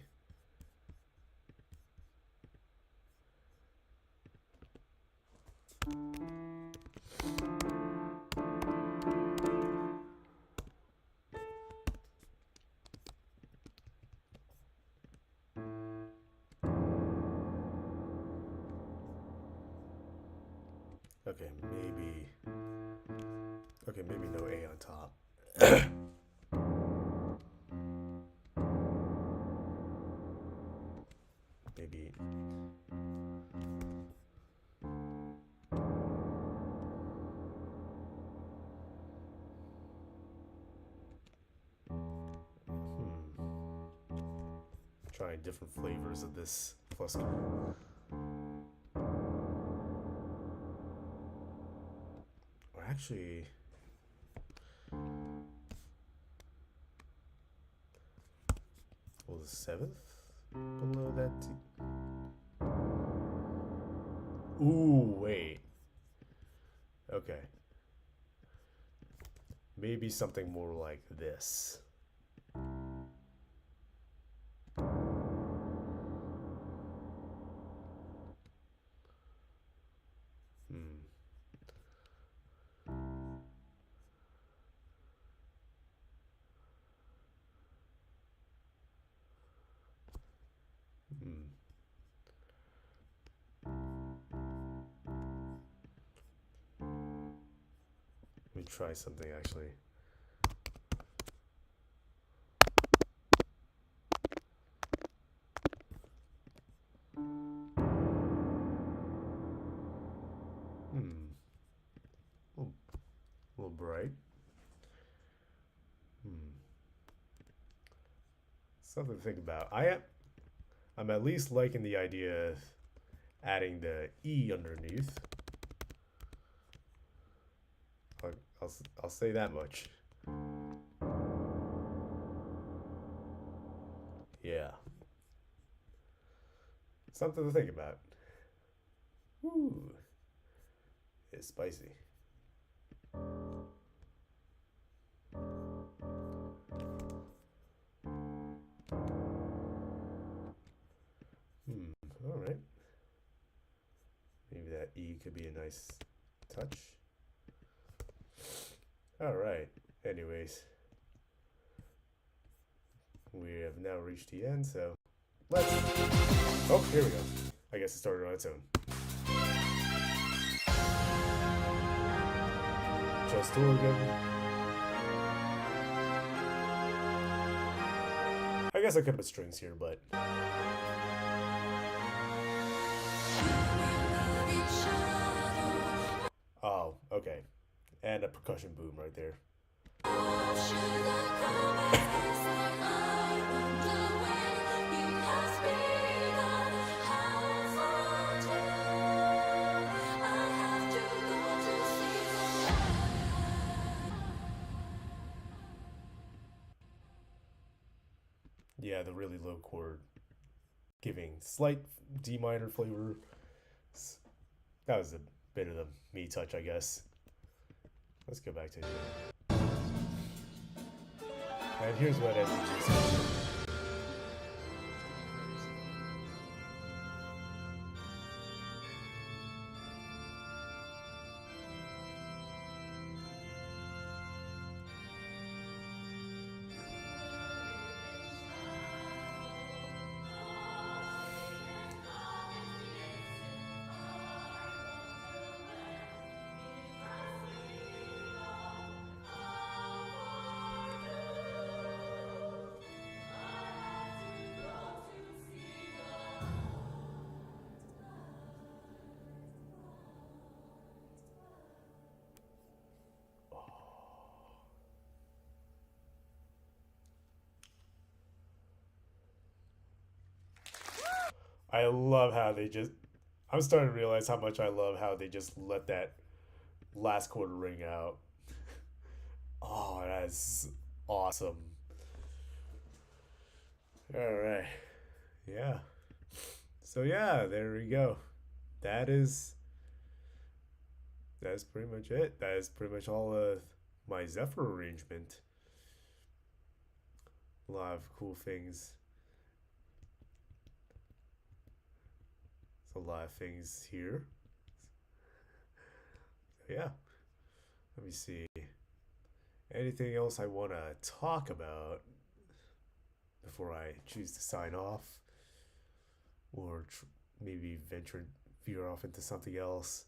Okay, maybe. Okay, maybe no A on top. Maybe. Trying different flavors of this fluster. Or actually. Well, the seventh below that. Ooh, wait. Okay. Maybe something more like this. Hmm. Hmm. Let me try something actually. Hmm. A little bright. Hmm. Something to think about. I'm at least liking the idea of adding the E underneath. I'll say that much. Yeah. Something to think about. Ooh. It's spicy. All right. Maybe that E could be a nice touch. All right. Anyways, we have now reached the end, so let's. Oh, here we go. I guess it started on its own. Just Oregon. I guess I could put strings here, but. Oh, okay. And a percussion boom right there. Yeah, the really low chord giving slight D minor flavor. That was a bit of the me touch, I guess. Let's go back to here. And here's what ends this. I love how they just. I'm starting to realize how much I love how they just let that last quarter ring out. Oh, that's awesome. All right. Yeah. So yeah, there we go. That is that's pretty much it. That is pretty much all of my Zephyr arrangement. A lot of cool things. There's a lot of things here. So yeah. Let me see. Anything else I want to talk about before I choose to sign off, or maybe veer off into something else?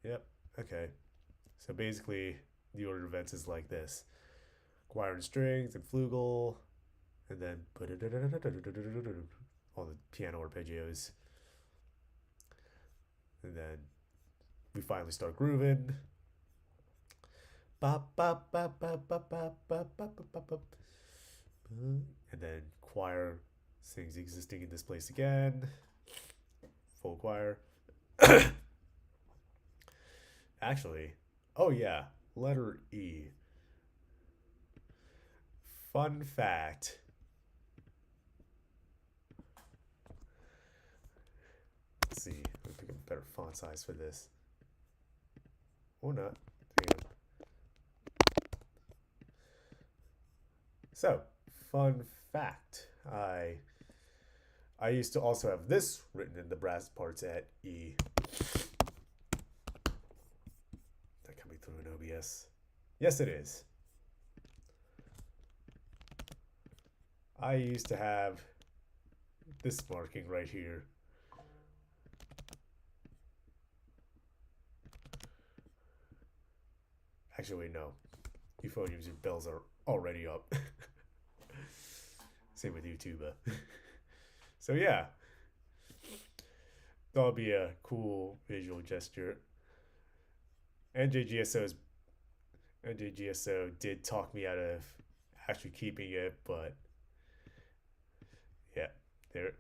Yep. Okay. So basically, the order of events is like this: choir and strings and flugel, and then all the piano arpeggios, and then we finally start grooving. And then choir sings existing in this place again. Full choir. Actually, oh yeah, letter E. Fun fact. Let's see. Let me pick a better font size for this. Or not. So, fun fact. I used to also have this written in the brass parts at E. That coming through in OBS? Yes, it is. I used to have this marking right here. Actually, no. Euphoniums, your bells are already up. Same with YouTube. So yeah, that'll be a cool visual gesture. NJGSO's NJGSO did talk me out of actually keeping it, but yeah, there.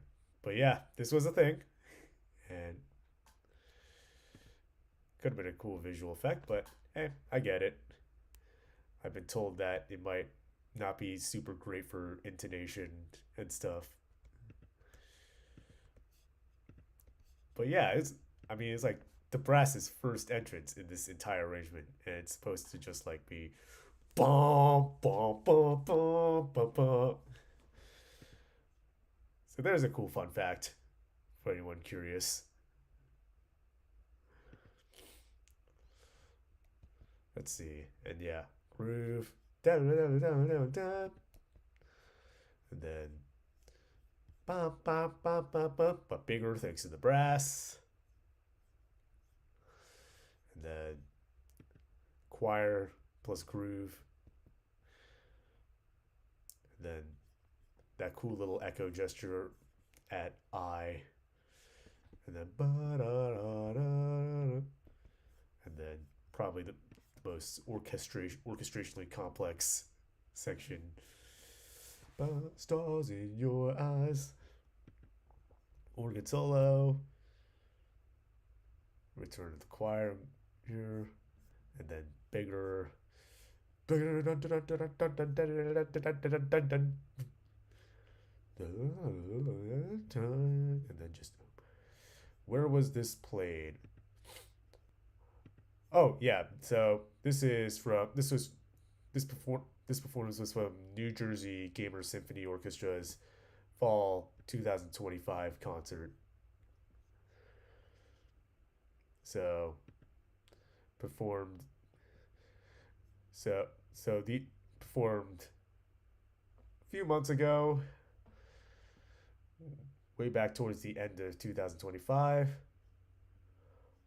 But yeah, this was a thing, and could have been a cool visual effect. But hey, I get it. I've been told that it might not be super great for intonation and stuff. But yeah, it's like the brass's first entrance in this entire arrangement, and it's supposed to just like be bum bum bum bum bum bum. So there's a cool fun fact for anyone curious. Let's see, and yeah, groove, down down down down down, and then bum bum bum bum bum, but bigger thanks to the brass, and then choir plus groove, and then that cool little echo gesture at I, and then and then probably the most orchestrationally complex section. Stars in your eyes. Organ solo. Return to the choir here, and then bigger. And then just where was this played? Oh yeah, so this performance was from New Jersey Gamer Symphony Orchestra's fall 2025 concert. So performed so the performed a few months ago, way back towards the end of 2025,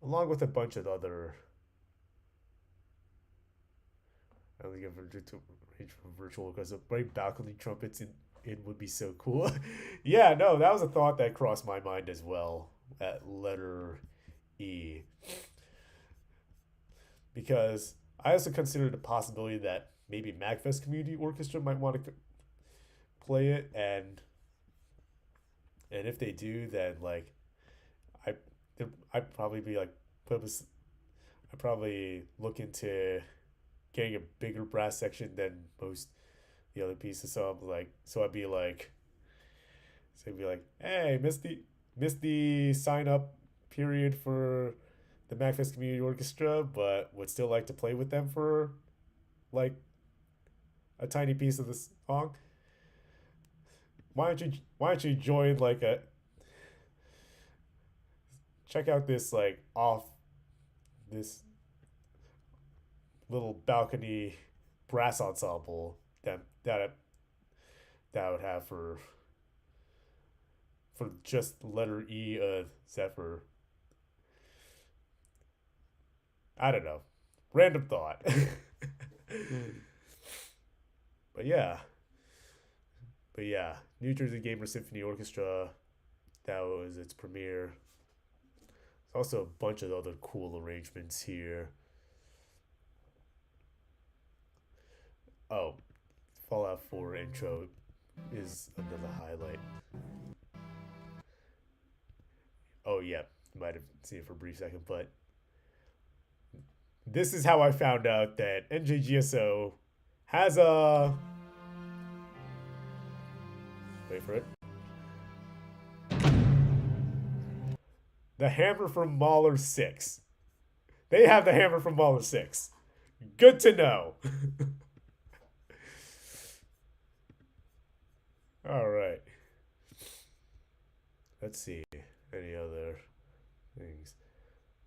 along with a bunch of other. I don't think I've arranged for virtual because of bright balcony trumpets in would be so cool. Yeah, no, that was a thought that crossed my mind as well at letter E. Because I also considered the possibility that maybe MagFest Community Orchestra might want to play it, and And if they do, then like I I'd probably be like purpose. I'd probably look into getting a bigger brass section than most the other pieces. So I'd be like, hey, missed the sign up period for the MacFest Community Orchestra, but would still like to play with them for like a tiny piece of the song. Why don't you join like a check out this like off this little balcony brass ensemble that I would have for just letter E of Xepher. I don't know. Random thought. but yeah. But yeah. New Jersey Gamer Symphony Orchestra. That was its premiere. There's also a bunch of other cool arrangements here. Oh, Fallout 4 intro is another highlight. Oh, yeah. You might have seen it for a brief second, but this is how I found out that NJGSO has a. Wait for it. The hammer from Mahler 6. They have the hammer from Mahler 6. Good to know. All right. Let's see. Any other things?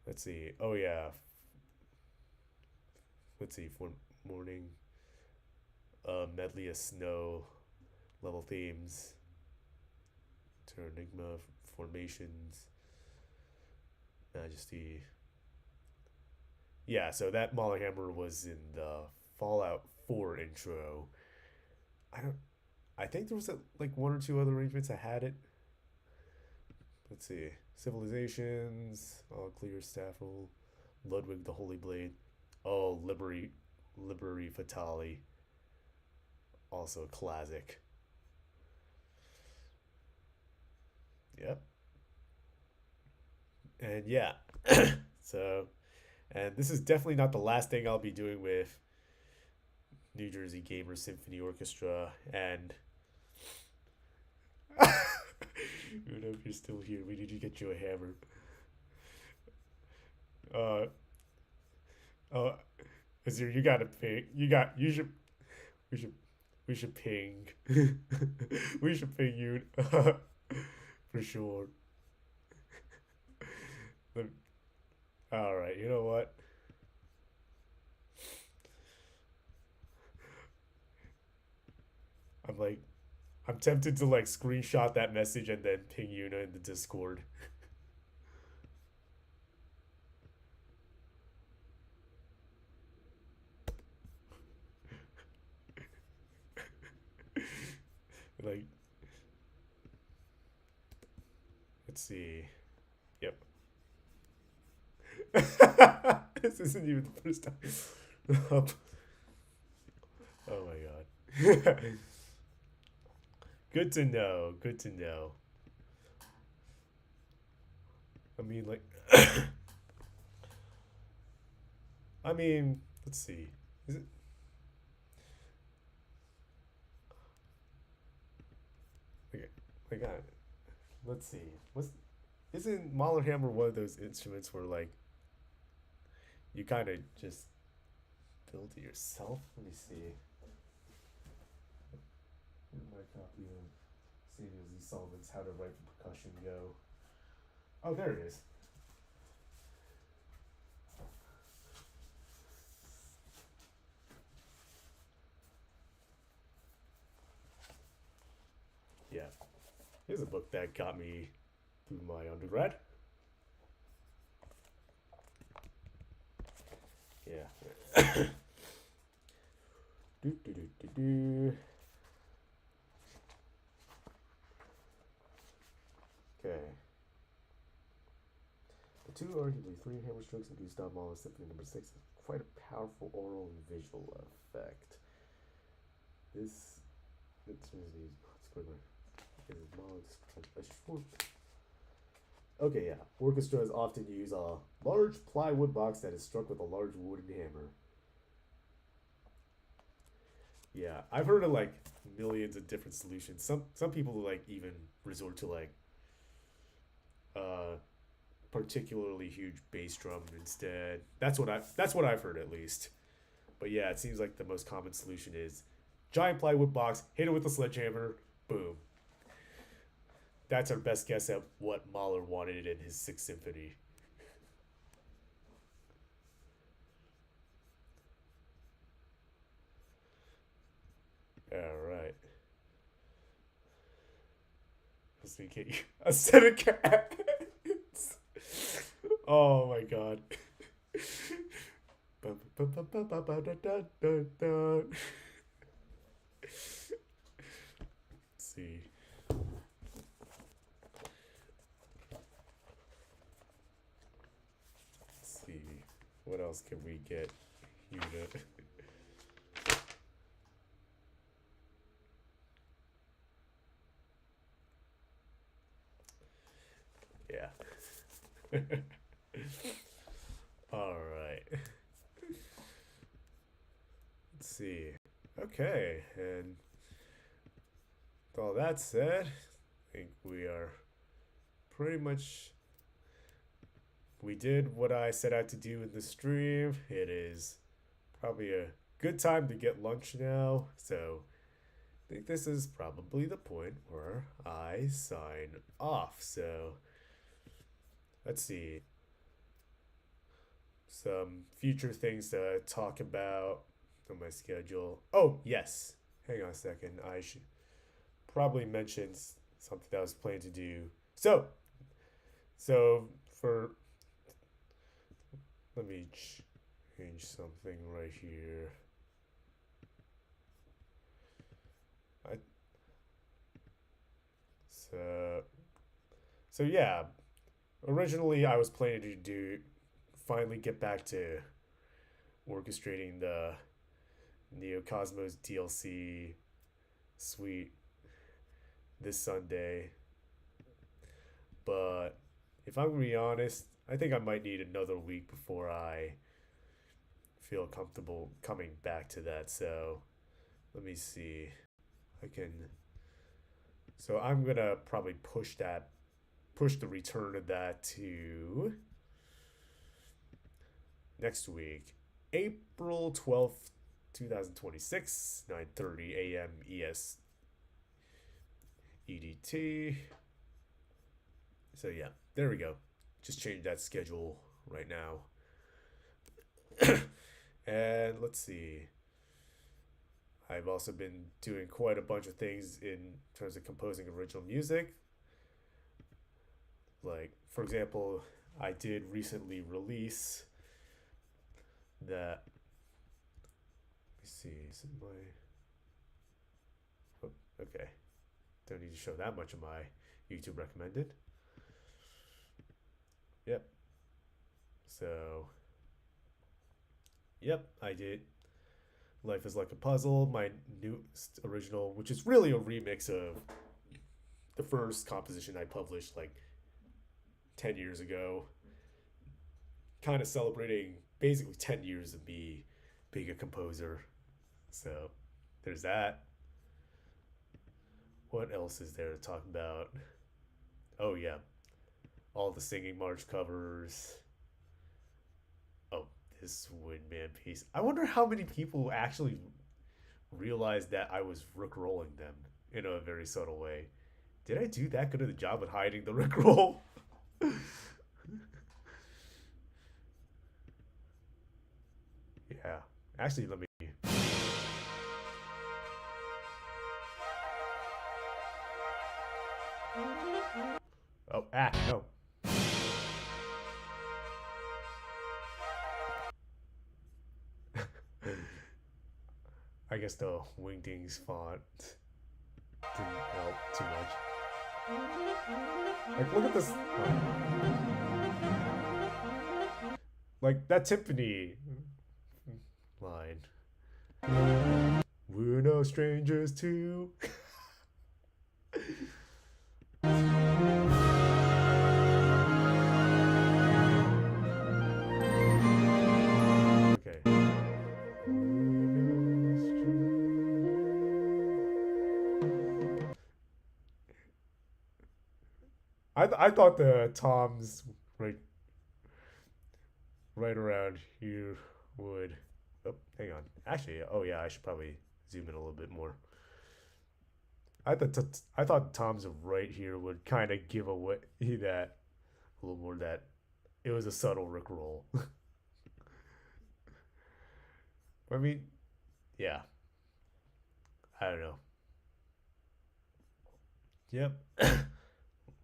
Let's see. Oh, yeah. Let's see. For morning. Medley of snow level themes. Enigma formations. Majesty. Yeah, so that Mahler hammer was in the Fallout 4 intro. I think there was like one or two other arrangements that had it. Let's see. Civilizations, All Clear Staffel, Ludwig the Holy Blade. Oh, Liberi Fatali. Also a classic. Yep. And yeah. So, and this is definitely not the last thing I'll be doing with New Jersey Gamer Symphony Orchestra. And even if you're still here, we need to get you a hammer. Uh, Azir, you gotta ping. We should, we should ping. we should ping you for sure. All right, you know what? I'm like, I'm tempted to like screenshot that message and then ping Yuna in the Discord. like, let's see. Yep. this isn't even the first time. oh my god. Good to know. Good to know. I mean, like, I mean, let's see. Is it? Okay, like, let's see. Isn't Mahler hammer one of those instruments where like you kind of just build it yourself? Let me see. Where'd my copy of Samuel Z. Sullivan's How to Write for Percussion go? Oh, there it is. Yeah. Here's a book that got me through my undergrad. Yeah. do do do do do. Okay. The two, arguably three hammer strokes of Gustav Mahler Symphony Number 6 is quite a powerful oral and visual effect. This, it's Okay, yeah. Orchestras often use a large plywood box that is struck with a large wooden hammer. Yeah, I've heard of like millions of different solutions. Some people like even resort to like uh particularly huge bass drum instead. That's what I've heard at least. But yeah, it seems like the most common solution is giant plywood box, hit it with a sledgehammer, boom. That's our best guess at what Mahler wanted in his Sixth Symphony. All right. Let's make it a set of cats. Oh my god. Let's see. Let's see. What else can we get? Unit. Yeah. All right. Let's see. Okay, and with all that said, I think we are pretty much. We did what I set out to do in the stream. It is probably a good time to get lunch now, so I think this is probably the point where I sign off. So let's see. Some future things to talk about on my schedule. Oh, yes. Hang on a second. I should probably mention something that I was planning to do. So for let me change something right here. I so so yeah. Originally, I was planning to do finally get back to orchestrating the Neo Cosmos DLC suite this Sunday. But if I'm gonna be honest, I think I might need another week before I feel comfortable coming back to that. So let me see. I can. So I'm gonna probably push the return of that to next week, April 12th, 2026, 9:30 a.m. EDT. So yeah, there we go. Just change that schedule right now. And let's see. I've also been doing quite a bunch of things in terms of composing original music. Like, for example, I did recently release that. Let me see. Is it my. Oh, okay. Don't need to show that much of my YouTube recommended. Yep. So, yep, I did. Life is Like a Puzzle, my new original, which is really a remix of the first composition I published like 10 years ago. Kind of celebrating basically 10 years of me being a composer. So, there's that. What else is there to talk about? Oh, yeah. All the singing march covers. Oh, this Windman piece. I wonder how many people actually realized that I was rickrolling them in a very subtle way. Did I do that good of a job at hiding the rickroll? Yeah. Actually, let me. Oh, no. I guess the Wingdings font didn't help too much. Like, look at this. Like, that Tiffany line. We're no strangers to. I thought the toms right right around here would. Oh, hang on. Actually, oh yeah, I should probably zoom in a little bit more. I thought toms right here would kind of give away that a little more that it was a subtle rickroll. I mean, yeah, I don't know. Yep.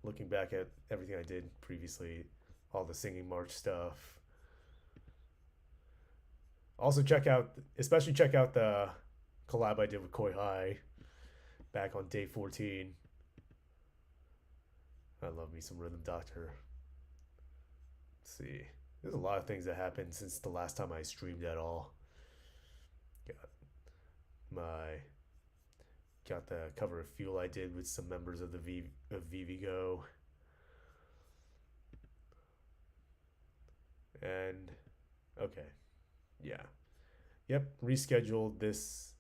Looking back at everything I did previously, all the singing march stuff. Also especially check out the collab I did with Koi High back on day 14. I love me some Rhythm Doctor. Let's see. There's a lot of things that happened since the last time I streamed at all. Got my got the cover of Fuel I did with some members of VVGO. And okay. Yeah. Yep, rescheduled this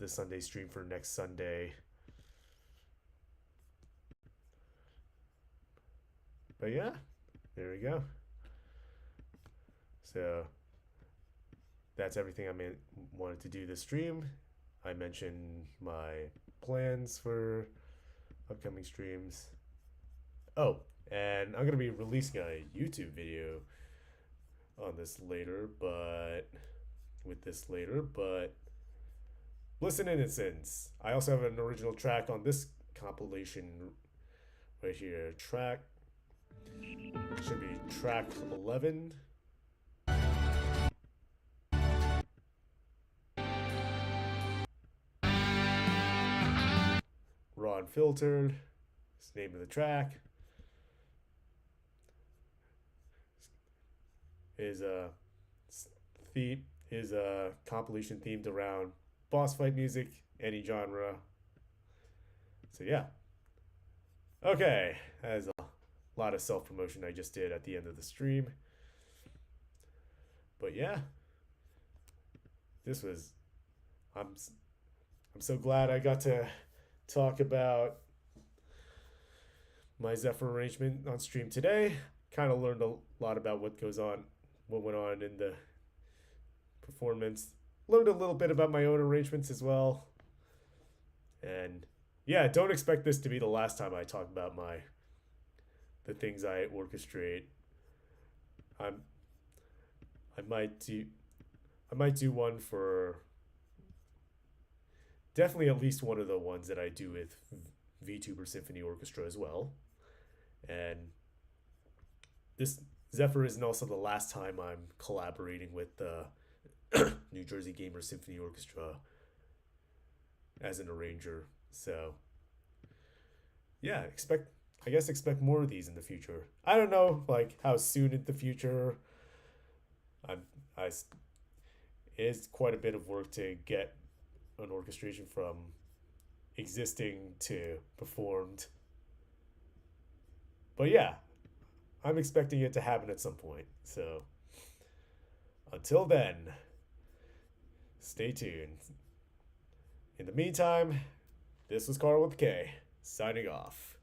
Sunday stream for next Sunday. But yeah, there we go. So that's everything I wanted to do this stream. I mentioned my plans for upcoming streams. Oh, and I'm gonna be releasing a YouTube video on this later, but listen in since I also have an original track on this compilation right here. Track should be track 11. Raw Unfiltered. It's the name of the track. Is a compilation themed around boss fight music, any genre. So yeah. Okay, as a lot of self promotion I just did at the end of the stream. But yeah, this was. I'm so glad I got to talk about my Xepher arrangement on stream today. Kind of learned a lot about what went on in the performance. Learned a little bit about my own arrangements as well. And yeah, don't expect this to be the last time I talk about the things I orchestrate. I might do one for definitely at least one of the ones that I do with VTuber Symphony Orchestra as well. And this Xepher isn't also the last time I'm collaborating with the New Jersey Gamer Symphony Orchestra as an arranger. So yeah, expect more of these in the future. I don't know like how soon in the future. It's quite a bit of work to get an orchestration from existing to performed. But yeah, I'm expecting it to happen at some point. So until then, stay tuned. In the meantime, this was Carl with K, signing off.